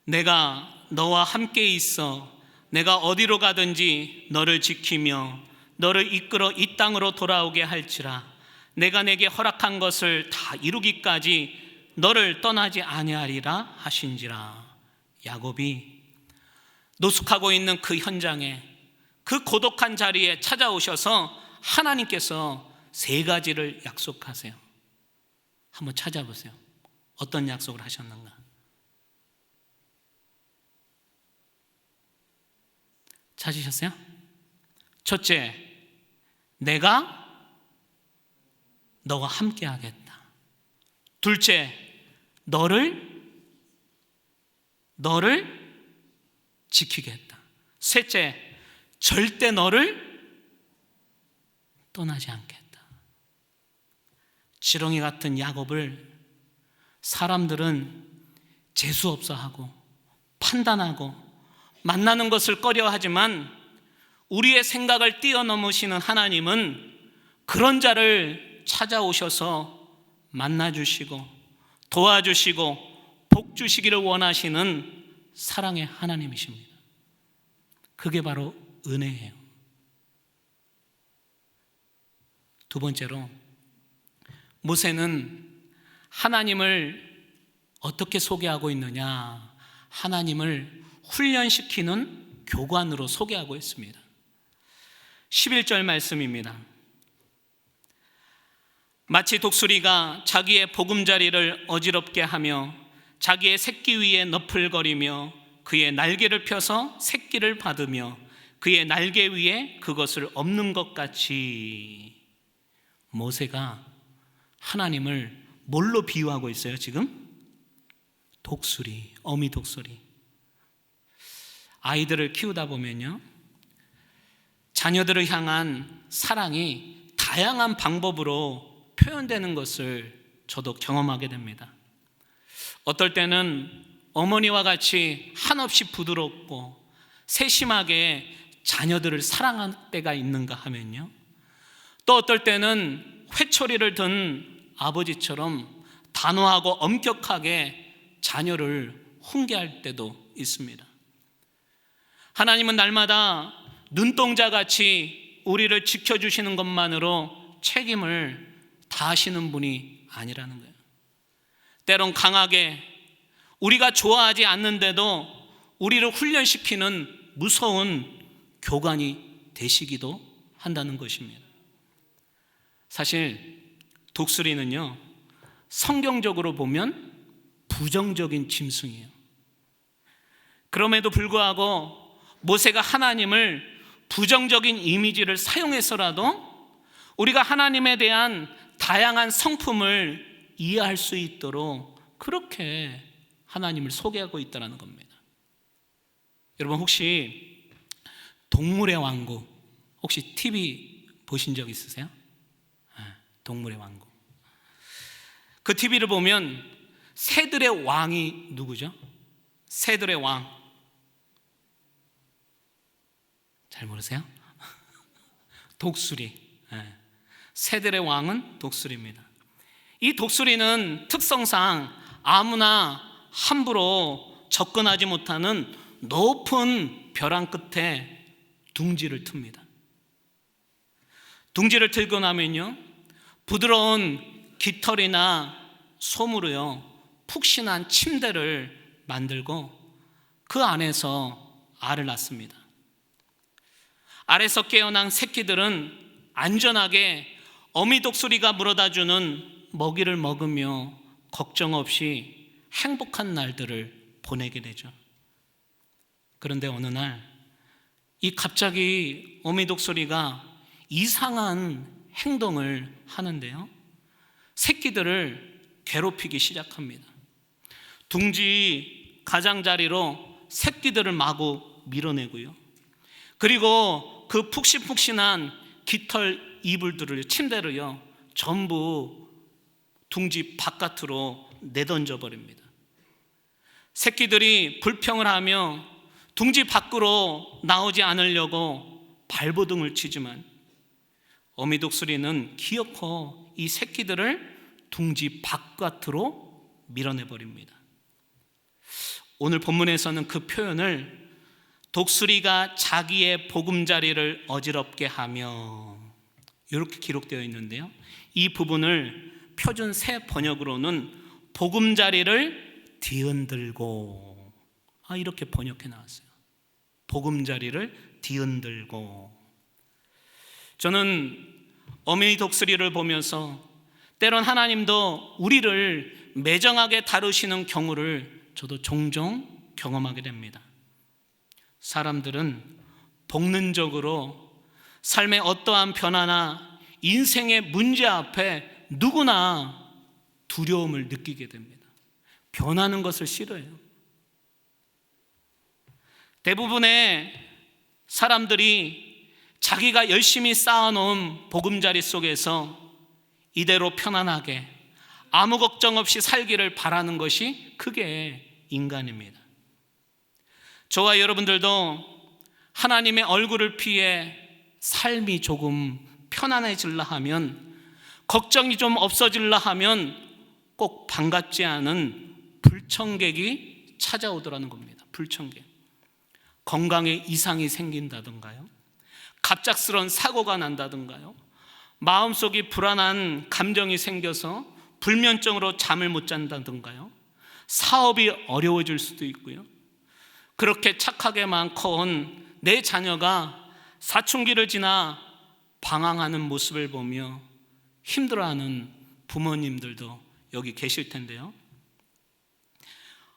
Speaker 3: 내가 너와 함께 있어 내가 어디로 가든지 너를 지키며 너를 이끌어 이 땅으로 돌아오게 할지라. 내가 내게 허락한 것을 다 이루기까지 너를 떠나지 아니하리라 하신지라. 야곱이 노숙하고 있는 그 현장에, 그 고독한 자리에 찾아오셔서 하나님께서 3가지를 약속하세요. 한번 찾아보세요. 어떤 약속을 하셨는가? 찾으셨어요? 첫째, 내가 너와 함께 하겠다. 둘째, 너를 지키겠다. 셋째, 절대 너를 떠나지 않겠다. 지렁이 같은 야곱을 사람들은 재수없어하고 판단하고 만나는 것을 꺼려하지만 우리의 생각을 뛰어넘으시는 하나님은 그런 자를 찾아오셔서 만나주시고 도와주시고 복 주시기를 원하시는 사랑의 하나님이십니다. 그게 바로 은혜예요. 두 번째로, 모세는 하나님을 어떻게 소개하고 있느냐? 하나님을 훈련시키는 교관으로 소개하고 있습니다. 11절 말씀입니다. 마치 독수리가 자기의 보금자리를 어지럽게 하며 자기의 새끼 위에 너풀거리며 그의 날개를 펴서 새끼를 받으며 그의 날개 위에 그것을 엎는 것 같이, 모세가 하나님을 뭘로 비유하고 있어요 지금? 독수리, 어미 독수리. 아이들을 키우다 보면요, 자녀들을 향한 사랑이 다양한 방법으로 표현되는 것을 저도 경험하게 됩니다. 어떨 때는 어머니와 같이 한없이 부드럽고 세심하게 자녀들을 사랑할 때가 있는가 하면요, 또 어떨 때는 회초리를 든 아버지처럼 단호하고 엄격하게 자녀를 훈계할 때도 있습니다. 하나님은 날마다 눈동자같이 우리를 지켜주시는 것만으로 책임을 다하시는 분이 아니라는 거예요. 때론 강하게 우리가 좋아하지 않는데도 우리를 훈련시키는 무서운 교관이 되시기도 한다는 것입니다. 사실 독수리는요, 성경적으로 보면 부정적인 짐승이에요. 그럼에도 불구하고 모세가 하나님을 부정적인 이미지를 사용해서라도 우리가 하나님에 대한 다양한 성품을 이해할 수 있도록 그렇게 하나님을 소개하고 있다는 겁니다. 여러분, 혹시 동물의 왕국, 혹시 TV 보신 적 있으세요? 동물의 왕국. 그 TV를 보면 새들의 왕이 누구죠? 새들의 왕. 잘 모르세요? 독수리. 새들의 왕은 독수리입니다. 이 독수리는 특성상 아무나 함부로 접근하지 못하는 높은 벼랑 끝에 둥지를 틉니다. 둥지를 틀고 나면요, 부드러운 깃털이나 솜으로요 푹신한 침대를 만들고 그 안에서 알을 낳습니다. 알에서 깨어난 새끼들은 안전하게 어미 독수리가 물어다주는 먹이를 먹으며 걱정 없이 행복한 날들을 보내게 되죠. 그런데 어느 날 이 갑자기 어미 독수리가 이상한 행동을 하는데요, 새끼들을 괴롭히기 시작합니다. 둥지 가장자리로 새끼들을 마구 밀어내고요, 그리고 그 푹신푹신한 깃털 이불들을, 침대를요 전부 둥지 바깥으로 내던져 버립니다. 새끼들이 불평을 하며 둥지 밖으로 나오지 않으려고 발버둥을 치지만 어미 독수리는 기어코 이 새끼들을 둥지 바깥으로 밀어내버립니다. 오늘 본문에서는 그 표현을 독수리가 자기의 보금자리를 어지럽게 하며 이렇게 기록되어 있는데요, 이 부분을 표준 새 번역으로는 보금자리를 뒤흔들고, 이렇게 번역해 나왔어요. 보금자리를 뒤흔들고. 저는 어머니 독수리를 보면서 때론 하나님도 우리를 매정하게 다루시는 경우를 저도 종종 경험하게 됩니다. 사람들은 본능적으로 삶의 어떠한 변화나 인생의 문제 앞에 누구나 두려움을 느끼게 됩니다. 변하는 것을 싫어해요. 대부분의 사람들이 자기가 열심히 쌓아놓은 보금자리 속에서 이대로 편안하게 아무 걱정 없이 살기를 바라는 것이 그게 인간입니다. 저와 여러분들도 하나님의 얼굴을 피해 삶이 조금 편안해질라 하면, 걱정이 좀 없어질라 하면 꼭 반갑지 않은 불청객이 찾아오더라는 겁니다. 불청객. 건강에 이상이 생긴다던가요, 갑작스러운 사고가 난다던가요, 마음속이 불안한 감정이 생겨서 불면증으로 잠을 못 잔다던가요, 사업이 어려워질 수도 있고요. 그렇게 착하게만 커온 내 자녀가 사춘기를 지나 방황하는 모습을 보며 힘들어하는 부모님들도 여기 계실 텐데요.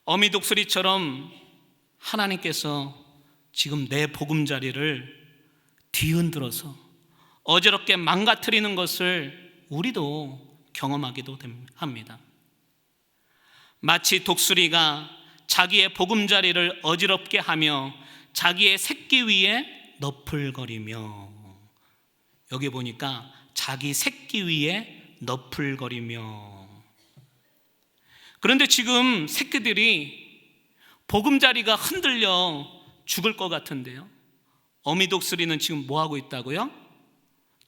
Speaker 3: 어미 독수리처럼 하나님께서 지금 내 보금자리를 뒤흔들어서 어지럽게 망가뜨리는 것을 우리도 경험하기도 합니다. 마치 독수리가 자기의 보금자리를 어지럽게 하며 자기의 새끼 위에 너풀거리며, 여기 보니까 자기 새끼 위에 너풀거리며. 그런데 지금 새끼들이 보금자리가 흔들려 죽을 것 같은데요, 어미 독수리는 지금 뭐 하고 있다고요?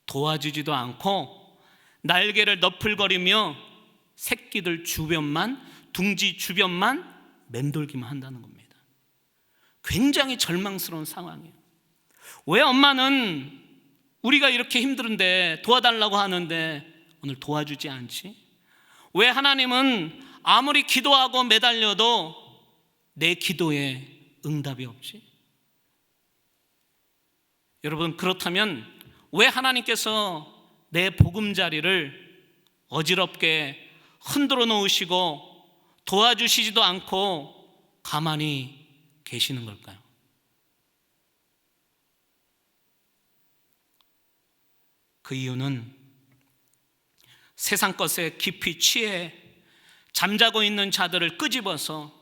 Speaker 3: 도와주지도 않고 날개를 너풀거리며 새끼들 주변만, 둥지 주변만 맴돌기만 한다는 겁니다. 굉장히 절망스러운 상황이에요. 왜 엄마는 우리가 이렇게 힘든데 도와달라고 하는데 오늘 도와주지 않지? 왜 하나님은 아무리 기도하고 매달려도 내 기도에 응답이 없지? 여러분, 그렇다면 왜 하나님께서 내 보금자리를 어지럽게 흔들어 놓으시고 도와주시지도 않고 가만히 계시는 걸까요? 그 이유는 세상 것에 깊이 취해 잠자고 있는 자들을 끄집어서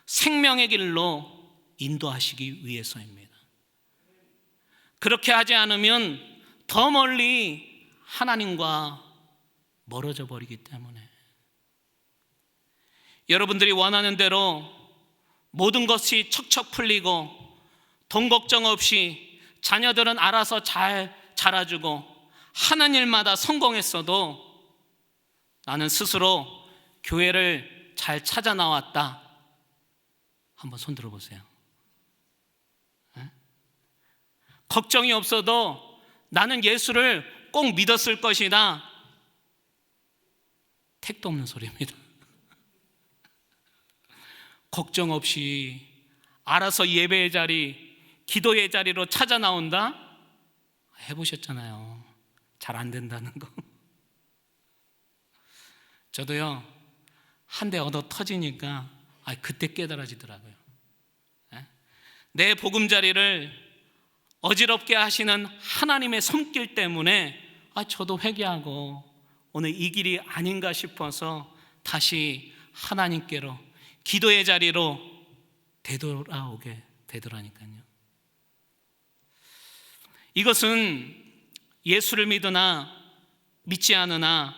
Speaker 3: 생명의 길로 인도하시기 위해서입니다. 그렇게 하지 않으면 더 멀리 하나님과 멀어져 버리기 때문에. 여러분들이 원하는 대로 모든 것이 척척 풀리고 돈 걱정 없이 자녀들은 알아서 잘 자라주고 하는 일마다 성공했어도 나는 스스로 교회를 잘 찾아 나왔다. 한번 손 들어보세요. 네? 걱정이 없어도 나는 예수를 꼭 믿었을 것이다. 택도 없는 소리입니다. 걱정 없이 알아서 예배의 자리, 기도의 자리로 찾아 나온다? 해보셨잖아요. 잘 안 된다는 거. 저도요, 한 대 얻어 터지니까 그때 깨달아지더라고요. 내 보금자리를 어지럽게 하시는 하나님의 손길 때문에 저도 회개하고 오늘 이 길이 아닌가 싶어서 다시 하나님께로, 기도의 자리로 되돌아오게 되더라니까요. 이것은 예수를 믿으나 믿지 않으나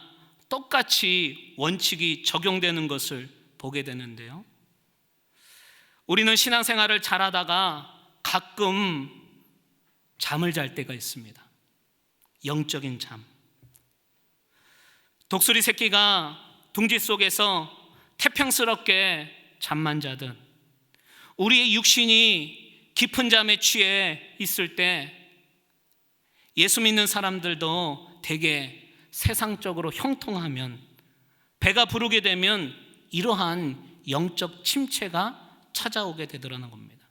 Speaker 3: 똑같이 원칙이 적용되는 것을 보게 되는데요, 우리는 신앙생활을 잘하다가 가끔 잠을 잘 때가 있습니다. 영적인 잠. 독수리 새끼가 둥지 속에서 태평스럽게 잠만 자듯 우리의 육신이 깊은 잠에 취해 있을 때 예수 믿는 사람들도 되게 세상적으로 형통하면, 배가 부르게 되면 이러한 영적 침체가 찾아오게 되더라는 겁니다.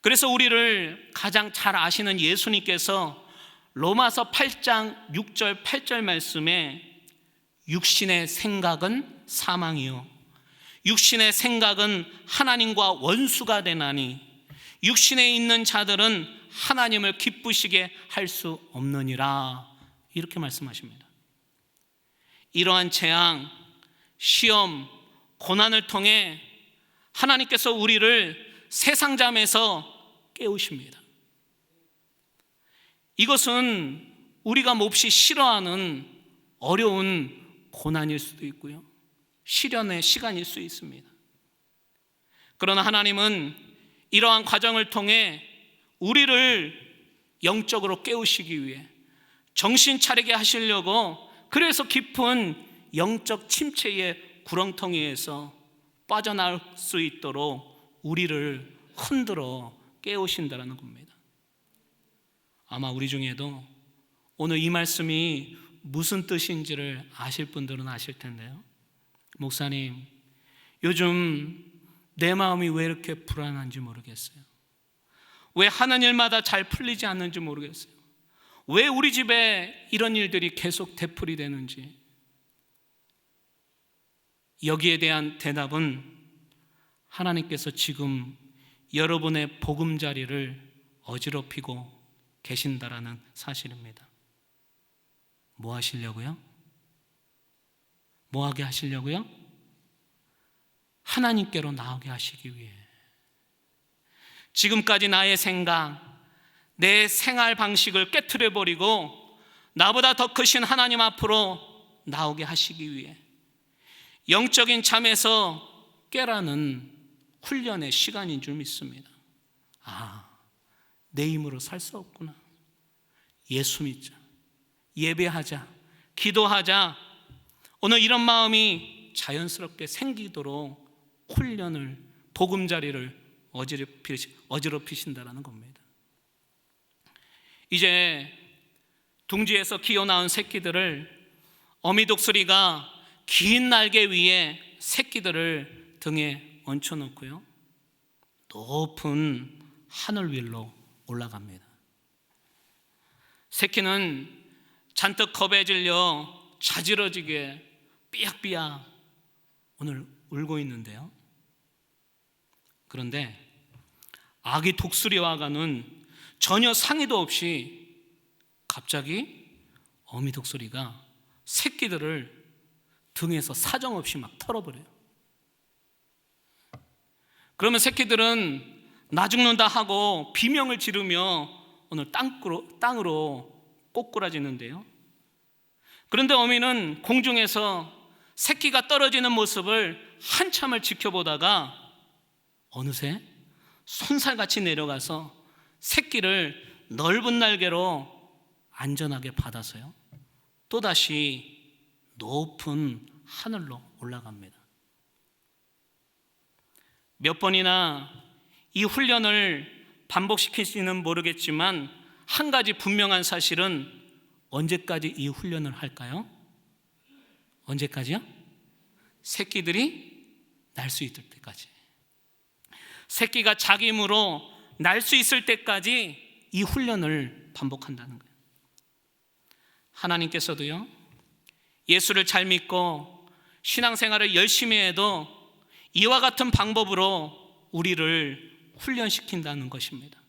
Speaker 3: 그래서 우리를 가장 잘 아시는 예수님께서 로마서 8장 6절 8절 말씀에 육신의 생각은 사망이요 육신의 생각은 하나님과 원수가 되나니 육신에 있는 자들은 하나님을 기쁘시게 할 수 없느니라, 이렇게 말씀하십니다. 이러한 재앙, 시험, 고난을 통해 하나님께서 우리를 세상 잠에서 깨우십니다. 이것은 우리가 몹시 싫어하는 어려운 고난일 수도 있고요, 시련의 시간일 수 있습니다. 그러나 하나님은 이러한 과정을 통해 우리를 영적으로 깨우시기 위해 정신 차리게 하시려고, 그래서 깊은 영적 침체의 구렁텅이에서 빠져나올 수 있도록 우리를 흔들어 깨우신다는 겁니다. 아마 우리 중에도 오늘 이 말씀이 무슨 뜻인지를 아실 분들은 아실 텐데요. 목사님, 요즘 내 마음이 왜 이렇게 불안한지 모르겠어요. 왜 하는 일마다 잘 풀리지 않는지 모르겠어요. 왜 우리 집에 이런 일들이 계속 되풀이 되는지. 여기에 대한 대답은 하나님께서 지금 여러분의 보금자리를 어지럽히고 계신다라는 사실입니다. 뭐 하시려고요? 뭐 하게 하시려고요? 하나님께로 나오게 하시기 위해. 지금까지 나의 생각, 내 생활 방식을 깨트려버리고 나보다 더 크신 하나님 앞으로 나오게 하시기 위해 영적인 잠에서 깨라는 훈련의 시간인 줄 믿습니다. 아, 내 힘으로 살 수 없구나. 예수 믿자, 예배하자, 기도하자. 오늘 이런 마음이 자연스럽게 생기도록 훈련을, 보금자리를 어지럽히신다라는 겁니다. 이제 둥지에서 기어 나온 새끼들을 어미 독수리가 긴 날개 위에 새끼들을 등에 얹혀놓고요, 높은 하늘 위로 올라갑니다. 새끼는 잔뜩 겁에 질려 자지러지게 삐약삐약 오늘 울고 있는데요. 그런데 아기 독수리와가는 전혀 상의도 없이 갑자기 어미 독수리가 새끼들을 등에서 사정없이 막 털어버려요. 그러면 새끼들은 나 죽는다 하고 비명을 지르며 오늘 땅으로 꼬꾸라지는데요. 그런데 어미는 공중에서 새끼가 떨어지는 모습을 한참을 지켜보다가 어느새 손살같이 내려가서 새끼를 넓은 날개로 안전하게 받아서요, 또다시 높은 하늘로 올라갑니다. 몇 번이나 이 훈련을 반복시킬지는 모르겠지만 한 가지 분명한 사실은, 언제까지 이 훈련을 할까요? 언제까지요? 새끼들이 날 수 있을 때까지. 새끼가 자기 힘으로 날 수 있을 때까지 이 훈련을 반복한다는 거예요. 하나님께서도요, 예수를 잘 믿고 신앙생활을 열심히 해도 이와 같은 방법으로 우리를 훈련시킨다는 것입니다.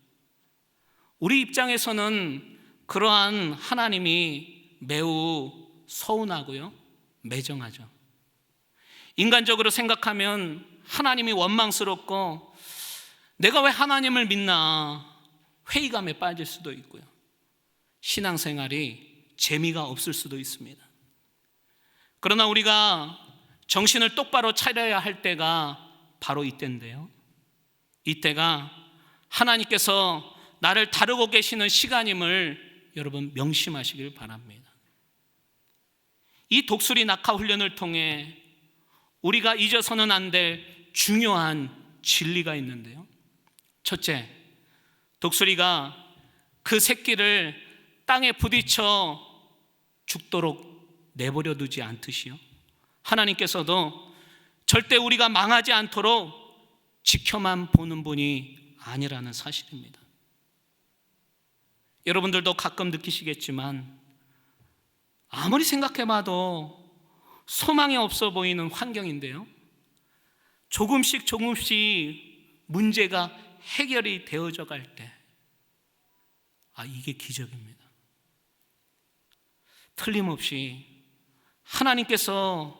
Speaker 3: 우리 입장에서는 그러한 하나님이 매우 서운하고요, 매정하죠. 인간적으로 생각하면 하나님이 원망스럽고 내가 왜 하나님을 믿나 회의감에 빠질 수도 있고요, 신앙생활이 재미가 없을 수도 있습니다. 그러나 우리가 정신을 똑바로 차려야 할 때가 바로 이때인데요, 이때가 하나님께서 나를 다루고 계시는 시간임을 여러분 명심하시길 바랍니다. 이 독수리 낙하 훈련을 통해 우리가 잊어서는 안 될 중요한 진리가 있는데요. 첫째, 독수리가 그 새끼를 땅에 부딪혀 죽도록 내버려 두지 않듯이요, 하나님께서도 절대 우리가 망하지 않도록 지켜만 보는 분이 아니라는 사실입니다. 여러분들도 가끔 느끼시겠지만 아무리 생각해봐도 소망이 없어 보이는 환경인데요, 조금씩 문제가 해결이 되어져 갈 때, 이게 기적입니다. 틀림없이 하나님께서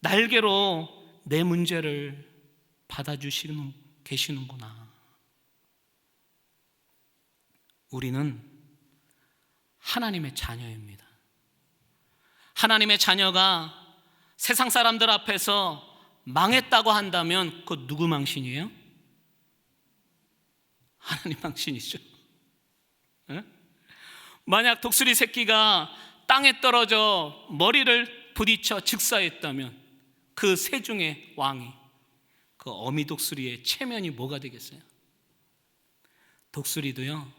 Speaker 3: 날개로 내 문제를 받아주시는 계시는구나. 우리는 하나님의 자녀입니다. 하나님의 자녀가 세상 사람들 앞에서 망했다고 한다면 그거 누구 망신이에요? 하나님 망신이죠. 네? 만약 독수리 새끼가 땅에 떨어져 머리를 부딪혀 즉사했다면 그 새 중의 왕이, 그 어미 독수리의 체면이 뭐가 되겠어요? 독수리도요,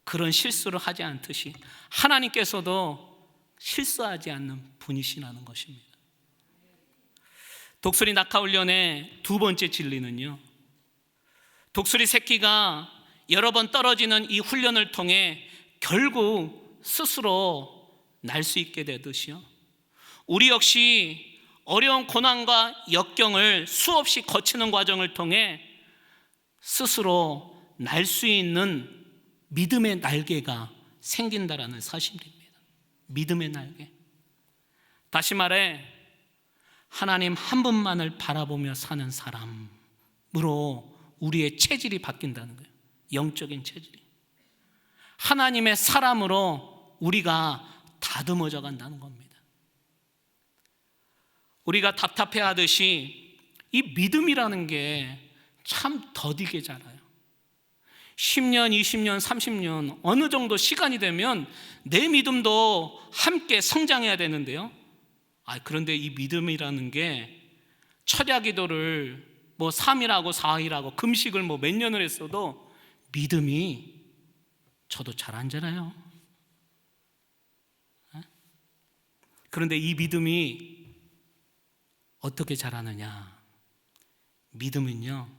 Speaker 3: 그런 실수를 하지 않듯이 하나님께서도 실수하지 않는 분이시라는 것입니다. 독수리 낙하훈련의 두 번째 진리는요, 독수리 새끼가 여러 번 떨어지는 이 훈련을 통해 결국 스스로 날 수 있게 되듯이요, 우리 역시 어려운 고난과 역경을 수없이 거치는 과정을 통해 스스로 날 수 있는 믿음의 날개가 생긴다라는 사실입니다. 믿음의 날개. 다시 말해, 하나님 한 분만을 바라보며 사는 사람으로 우리의 체질이 바뀐다는 거예요. 영적인 체질이. 하나님의 사람으로 우리가 다듬어져 간다는 겁니다. 우리가 답답해하듯이 이 믿음이라는 게 참 더디게 자라요. 10년, 20년, 30년 어느 정도 시간이 되면 내 믿음도 함께 성장해야 되는데요, 그런데 이 믿음이라는 게 철야 기도를 3일하고 4일하고 금식을 몇 년을 했어도 믿음이 저도 잘 안 자라요. 그런데 이 믿음이 어떻게 자라느냐? 믿음은요,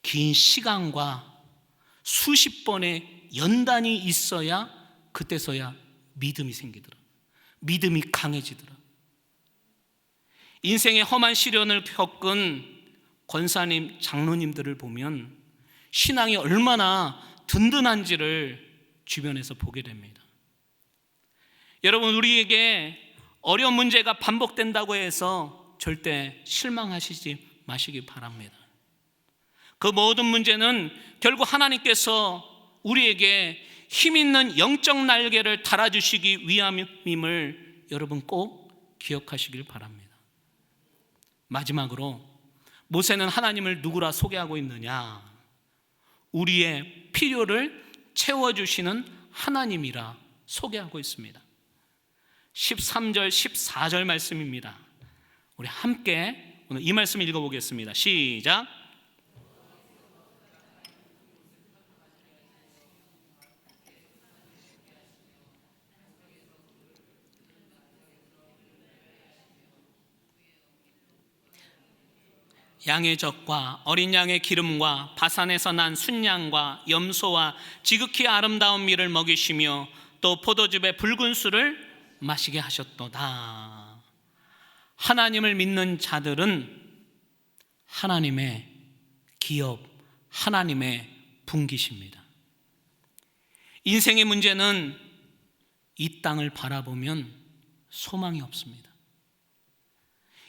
Speaker 3: 긴 시간과 수십 번의 연단이 있어야 그때서야 믿음이 생기더라. 믿음이 강해지더라. 인생의 험한 시련을 겪은 권사님, 장로님들을 보면 신앙이 얼마나 든든한지를 주변에서 보게 됩니다. 여러분, 우리에게 어려운 문제가 반복된다고 해서 절대 실망하시지 마시기 바랍니다. 그 모든 문제는 결국 하나님께서 우리에게 힘 있는 영적 날개를 달아주시기 위함임을 여러분 꼭 기억하시길 바랍니다. 마지막으로 모세는 하나님을 누구라 소개하고 있느냐? 우리의 필요를 채워주시는 하나님이라 소개하고 있습니다. 13절, 14절 말씀입니다. 우리 함께 오늘 이 말씀을 읽어보겠습니다. 시작. 양의 젖과 어린 양의 기름과 바산에서 난 순양과 염소와 지극히 아름다운 밀을 먹이시며 또 포도즙의 붉은 술을 마시게 하셨도다. 하나님을 믿는 자들은 하나님의 기업, 하나님의 분기십니다. 인생의 문제는 이 땅을 바라보면 소망이 없습니다.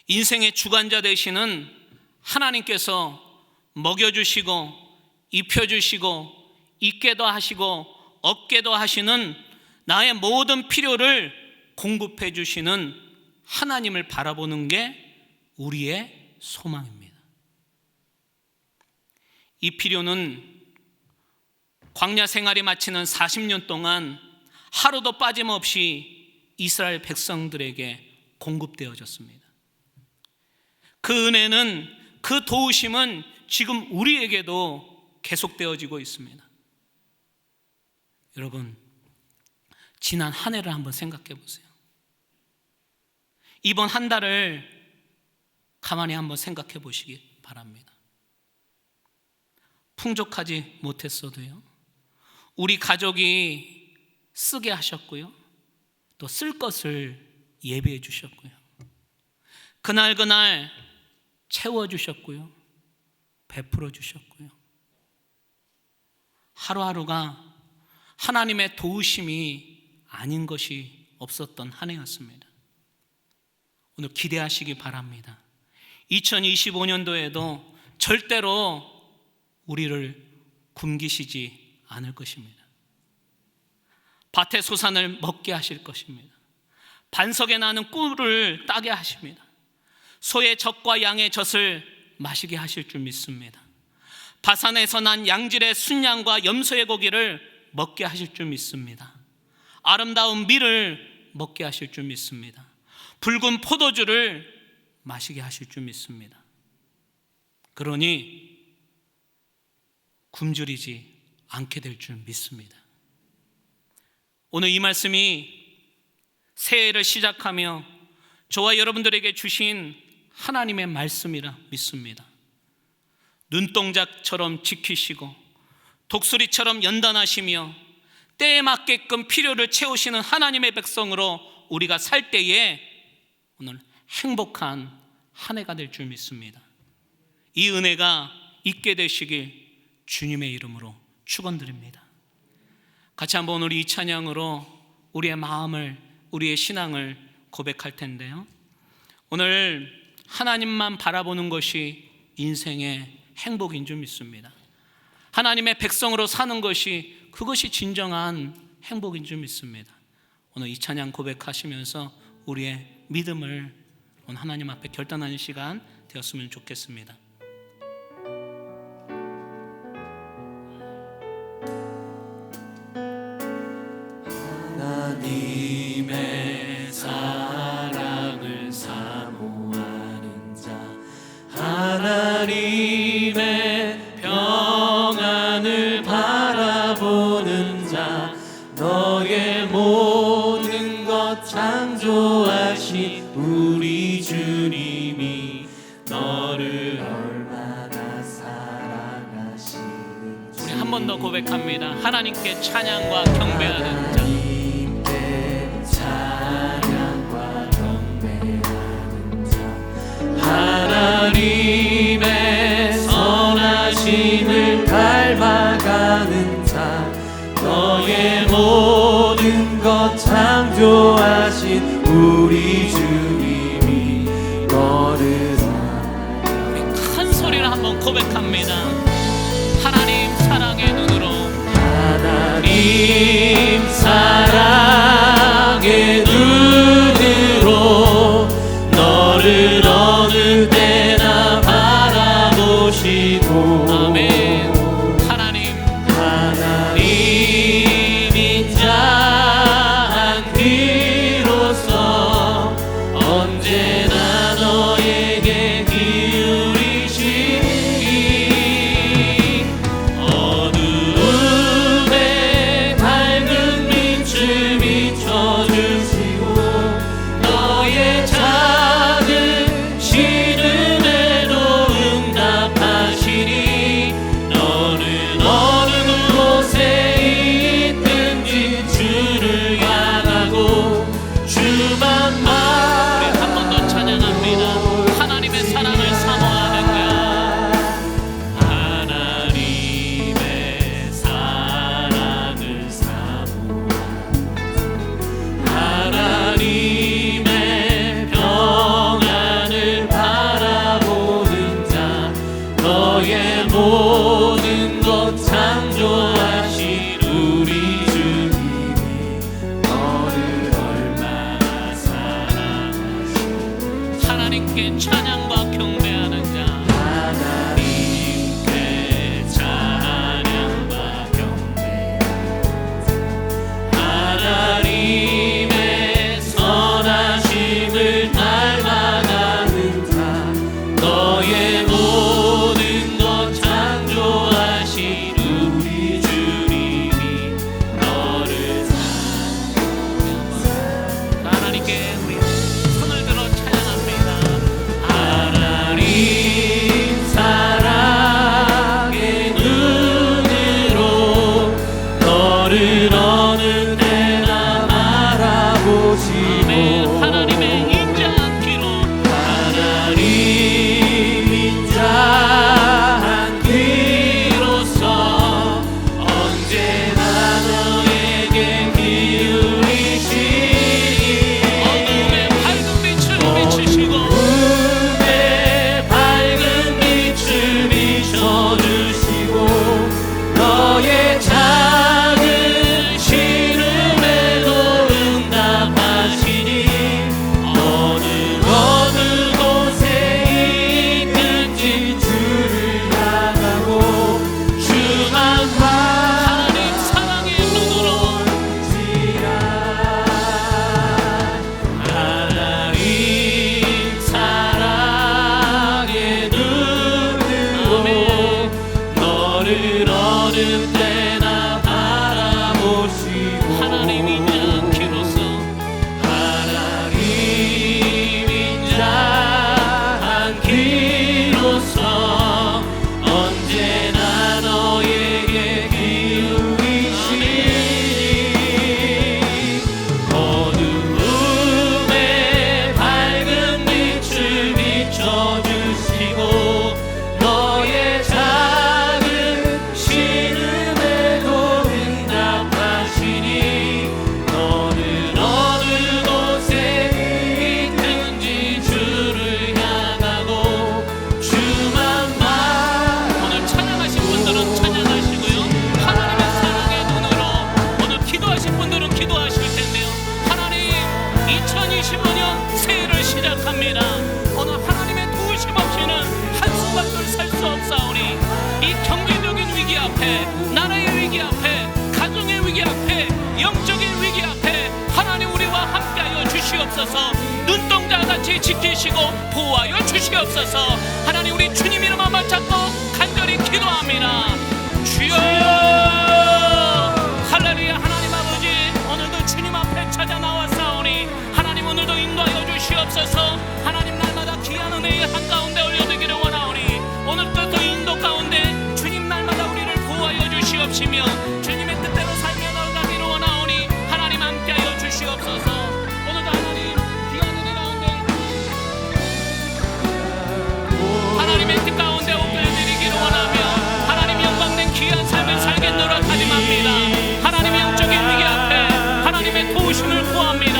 Speaker 3: 인생의 주관자 되시는 하나님께서 먹여주시고 입혀주시고 있게도 하시고 없게도 하시는 나의 모든 필요를 공급해 주시는 하나님을 바라보는 게 우리의 소망입니다. 이 필요는 광야 생활이 마치는 40년 동안 하루도 빠짐없이 이스라엘 백성들에게 공급되어졌습니다. 그 은혜는, 그 도우심은 지금 우리에게도 계속되어지고 있습니다. 여러분, 지난 한 해를 한번 생각해 보세요. 이번 한 달을 가만히 한번 생각해 보시기 바랍니다. 풍족하지 못했어도요, 우리 가족이 쓰게 하셨고요, 또 쓸 것을 예비해 주셨고요, 그날 채워주셨고요, 베풀어 주셨고요. 하루하루가 하나님의 도우심이 아닌 것이 없었던 한 해였습니다. 오늘 기대하시기 바랍니다. 2025년도에도 절대로 우리를 굶기시지 않을 것입니다. 밭의 소산을 먹게 하실 것입니다. 반석에 나는 꿀을 따게 하십니다. 소의 젖과 양의 젖을 마시게 하실 줄 믿습니다. 바산에서 난 양질의 순양과 염소의 고기를 먹게 하실 줄 믿습니다. 아름다운 밀을 먹게 하실 줄 믿습니다. 붉은 포도주를 마시게 하실 줄 믿습니다. 그러니 굶주리지 않게 될 줄 믿습니다. 오늘 이 말씀이 새해를 시작하며 저와 여러분들에게 주신 하나님의 말씀이라 믿습니다. 눈동자처럼 지키시고 독수리처럼 연단하시며 때에 맞게끔 필요를 채우시는 하나님의 백성으로 우리가 살 때에 오늘 행복한 한 해가 될 줄 믿습니다. 이 은혜가 있게 되시길 주님의 이름으로 축원드립니다. 같이 한번 우리 이 찬양으로 우리의 마음을, 우리의 신앙을 고백할 텐데요, 오늘 하나님만 바라보는 것이 인생의 행복인 줄 믿습니다. 하나님의 백성으로 사는 것이, 그것이 진정한 행복인 줄 믿습니다. 오늘 이 찬양 고백하시면서 우리의 믿음을 오늘 하나님 앞에 결단하는 시간 되었으면 좋겠습니다.
Speaker 2: 하나님의 사랑을 사모하는 자, 하나님의 평안을 바라보는 자, 너의 모든 것 창조하신 우리 주님이 너를 얼마나 사랑하시는지
Speaker 3: 우리 한 번 더 고백합니다. 하나님께 찬양과 경배하는 자,
Speaker 2: 하나님의 선하심을 닮아가는 자, 너의 모든 것 창조하신 우리 주님이 너를
Speaker 3: 우리 큰 소리로 한번 고백합니다. 하나님 사랑의 눈으로,
Speaker 2: 하나님 사랑의 눈으로 너를 어느 때나 바라보시고,
Speaker 3: 아멘.
Speaker 2: 하나님이 자 비로소 언제나 너에게 기울이시니 어두움에 밝은 빛을 비춰주시고 너의 작은 신음에도 응답하시니 너는 어느 곳에 있든지 주를 향하고 주만
Speaker 3: 우리 한 번 더 찬양합니다. 하나님의 사랑을 사모하는 자,
Speaker 2: 하나님의 사랑을 사모하는 하나님의 평안을 바라보는 자, 너의 모든 것 창조하신 우리 주님이 너를 얼마나 사랑하시는지
Speaker 3: 하나님께 찬양과 경배하는 자,
Speaker 2: 하나님께 찬양과 경배하는 하나님의 선하심을 닮아가는 자, 너의 모든 것 창조하신 우리 주님이 너를
Speaker 3: 하나님께 우리 손을 들어 찬양합니다.
Speaker 2: 하나님 사랑의 눈
Speaker 3: 아멘. 하나님의 인자한 귀로
Speaker 2: 하나님 인자한 귀로서 언제나 너에게 기울이시니
Speaker 3: 어둠의 밝은 빛을 비추시고
Speaker 2: 어둠의 밝은 빛을 비춰주시고 너의 작은 신음에도 응답하시니 너는 어느 곳에 있든지 주를 향하고 주만
Speaker 3: 하나님 사랑의 눈으로
Speaker 2: 바라보지라 하나님 사랑의 눈으로 너를 어느 때나 바라보시고
Speaker 3: 하나님 인자한 귀로서
Speaker 2: 하나님 인자한 귀로서 언제나 너에게 기울이시니 어두움의 밝은 빛을 비춰주시고 너의 작은 신음에도 응답하시니 너는 어느 곳에 있든지 주를 향하고 주만
Speaker 3: 오늘 찬양하신 분들은 찬양하시고요. 하나님의 사랑의 눈으로 오늘 기도하신 분들은 기도하실 텐데요. 하나님 2025년 새해를 시작합니다. 오늘 하나님의 도우심 없이는 한순간도 살 수 없사오니 이 경제적인 위기 앞에, 나라의 위기 앞에, 가정의 위기 앞에, 영적인 위기 앞에 하나님 우리와 함께하여 주시옵소서. 눈동자같이 지키시고 보호하여 주시옵소서. 하나님 우리 주님 이름 한번 잡고 간절히 기도합니다. 주여 할렐루야. 하나님 아버지 오늘도 주님 앞에 찾아 나왔사오니 하나님 오늘도 인도하여 주시옵소서. 하나님 날마다 귀한 은혜의 한가운데 올려드기를 원하오니 오늘도 그 인도 가운데 주님 날마다 우리를 보호하여 주시옵시며 주님의 뜻대로 살며 나아가기를 원하오니 하나님 함께하여 주시옵소서. 오늘도 하나님 귀한 은혜 가운데 하나님의 뜻 가운데 옮겨드리기를 원하며 하나님 영광된 귀한 삶을 살겠노라 다짐합니다. 하나님의 영적인 위기 앞에 하나님의 도우심을 구합니다.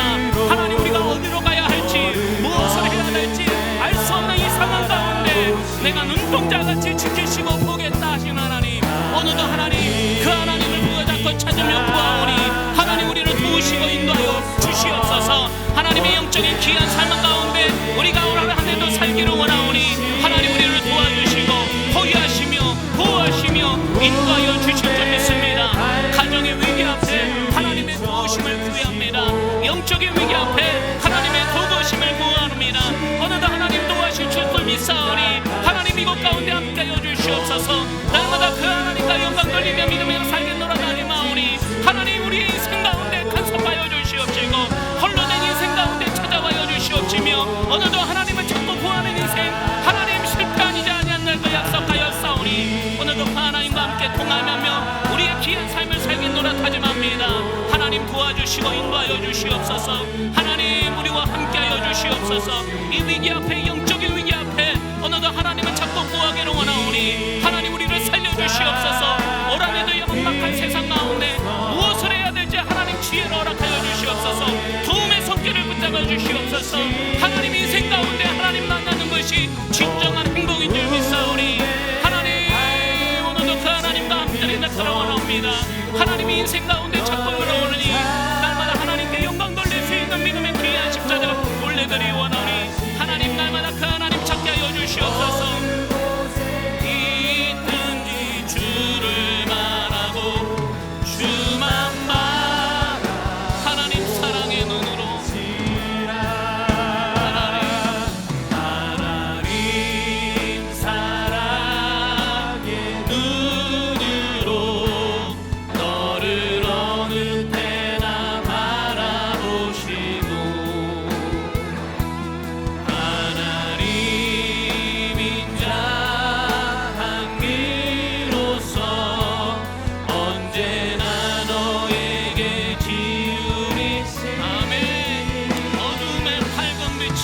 Speaker 3: 하나님 우리가 어디로 가야 할지 무엇을 해야 될지 알 수 없는 이 상황 가운데 내가 눈동자같이 지키시고 보겠다 하신 하나님 오늘도 하나님 그 하나님을 부여잡고 찾으며 구하오니 하나님 우리를 도우시고 인도하여 주시옵소서. 하나님의 영적인 귀한 삶 가운데 우리가 오늘 한 해도 살기를 원하오니 하나님 우리를 도와주시고 포기하시며 보호하시며 인도하여 주실 줄 믿습니다. 가정의 위기 앞에 하나님의 도우심을 구합니다. 영적인 위기 앞에 하나님의 도우심을 구합니다. 오늘도 하나님 도와주실 줄 믿사오니 하나님 이곳 가운데 함께하여 주시옵소서. 날마다 그 하나님과 영광 돌리며 믿으며 살겠노라 다짐하오니 하나님 우리의 인생 가운데 간섭하여 주시옵시고 홀로 된 인생 가운데 찾아와여 주시옵시며 오늘도 하나님을 찾고 구하는 인생 하나님 실패하지 아니한 그 약속하여 싸우니 오늘도 하나님과 함께 통하며 우리의 귀한 삶을 살겠노라 다짐합니다. 하나님 도와주시고 인도하여 주시옵소서. 하나님 우리와 함께하여 주시옵소서. 이 위기 앞에 영적인 위기 앞에 오늘도 하나님을 찾고 구하기를 원하오니 하나님 우리를 살려주시옵소서. 오라내도 영박한 세상 가운데 무엇을 해야 될지 하나님 지혜를 허락하여 주시옵소서. 도움의 손길을 붙잡아 주시옵소서. 하나님 인생 가운데 하나님 만나는 것이 진정한 행복인 줄 믿사오니 하나님 오늘도 그 하나님과 함께 나타나 원합니다. 하나님이 인생 가운데 찾고 걸어오느니 날마다 하나님께 영광 돌릴 수 있는 믿음의 귀한 십자가 올려드리 원하오니 하나님 날마다 그 하나님 찾게 하여 주시옵소서. 있든지 주를 말하고 주만 바라 하나님 사랑의 눈으로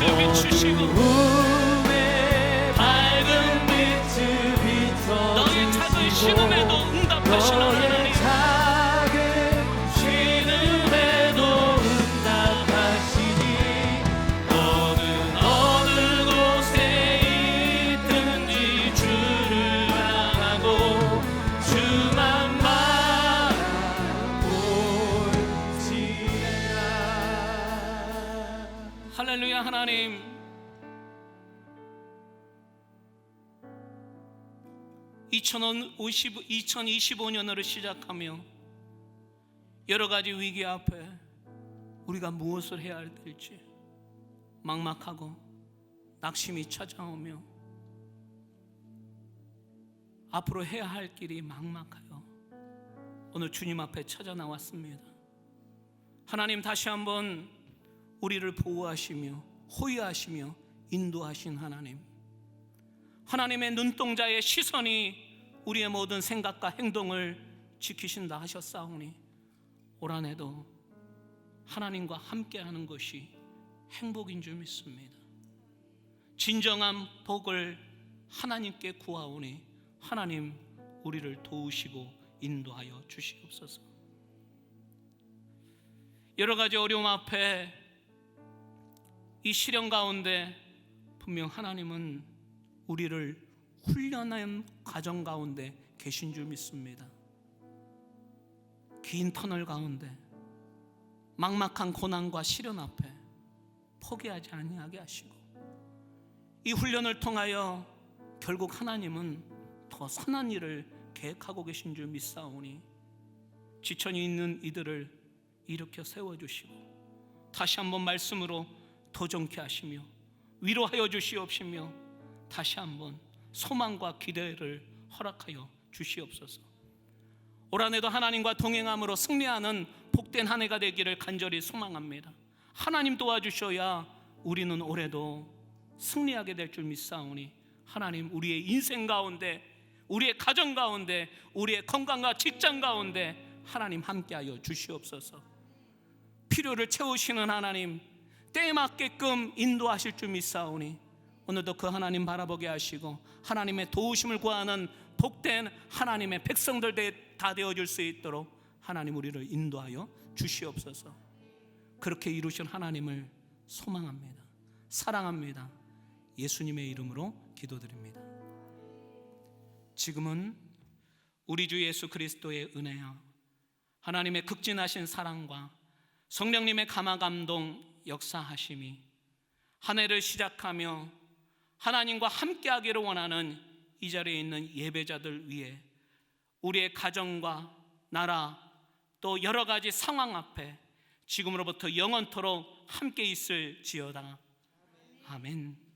Speaker 3: 빛을 비추시고
Speaker 2: 밝은 빛을 비춰
Speaker 3: 너의 작은 신음에도 응답하시는 하나님,
Speaker 2: 작은 신음에도 응답하시니 너는 어느 곳에 있든지 주를 향하고 주만 바라볼지어다.
Speaker 3: 할렐루야. 하나님, 2025년으로 시작하며 여러 가지 위기 앞에 우리가 무엇을 해야 할지 막막하고 낙심이 찾아오며 앞으로 해야 할 길이 막막하여 오늘 주님 앞에 찾아 나왔습니다. 하나님, 다시 한번 우리를 보호하시며 호위하시며 인도하신 하나님, 하나님의 눈동자의 시선이 우리의 모든 생각과 행동을 지키신다 하셨사오니 올 한해도 하나님과 함께하는 것이 행복인 줄 믿습니다. 진정한 복을 하나님께 구하오니 하나님 우리를 도우시고 인도하여 주시옵소서. 여러 가지 어려움 앞에 이 시련 가운데 분명 하나님은 우리를 훈련한 과정 가운데 계신 줄 믿습니다. 긴 터널 가운데 막막한 고난과 시련 앞에 포기하지 아니하게 하시고 이 훈련을 통하여 결국 하나님은 더 선한 일을 계획하고 계신 줄 믿사오니 지쳐 있는 이들을 일으켜 세워주시고 다시 한번 말씀으로 도전케 하시며 위로하여 주시옵시며 다시 한번 소망과 기대를 허락하여 주시옵소서. 올 한해도 하나님과 동행함으로 승리하는 복된 한 해가 되기를 간절히 소망합니다. 하나님 도와주셔야 우리는 올해도 승리하게 될 줄 믿사오니 하나님, 우리의 인생 가운데, 우리의 가정 가운데, 우리의 건강과 직장 가운데 하나님 함께하여 주시옵소서. 필요를 채우시는 하나님, 때에 맞게끔 인도하실 줄 믿사오니 오늘도 그 하나님 바라보게 하시고 하나님의 도우심을 구하는 복된 하나님의 백성들 다 되어줄 수 있도록 하나님 우리를 인도하여 주시옵소서. 그렇게 이루신 하나님을 소망합니다. 사랑합니다. 예수님의 이름으로 기도드립니다. 지금은 우리 주 예수 그리스도의 은혜와 하나님의 극진하신 사랑과 성령님의 감화감동 역사하심이 한 해를 시작하며 하나님과 함께하기를 원하는 이 자리에 있는 예배자들 위해 우리의 가정과 나라 또 여러 가지 상황 앞에 지금으로부터 영원토록 함께 있을지어다. 아멘.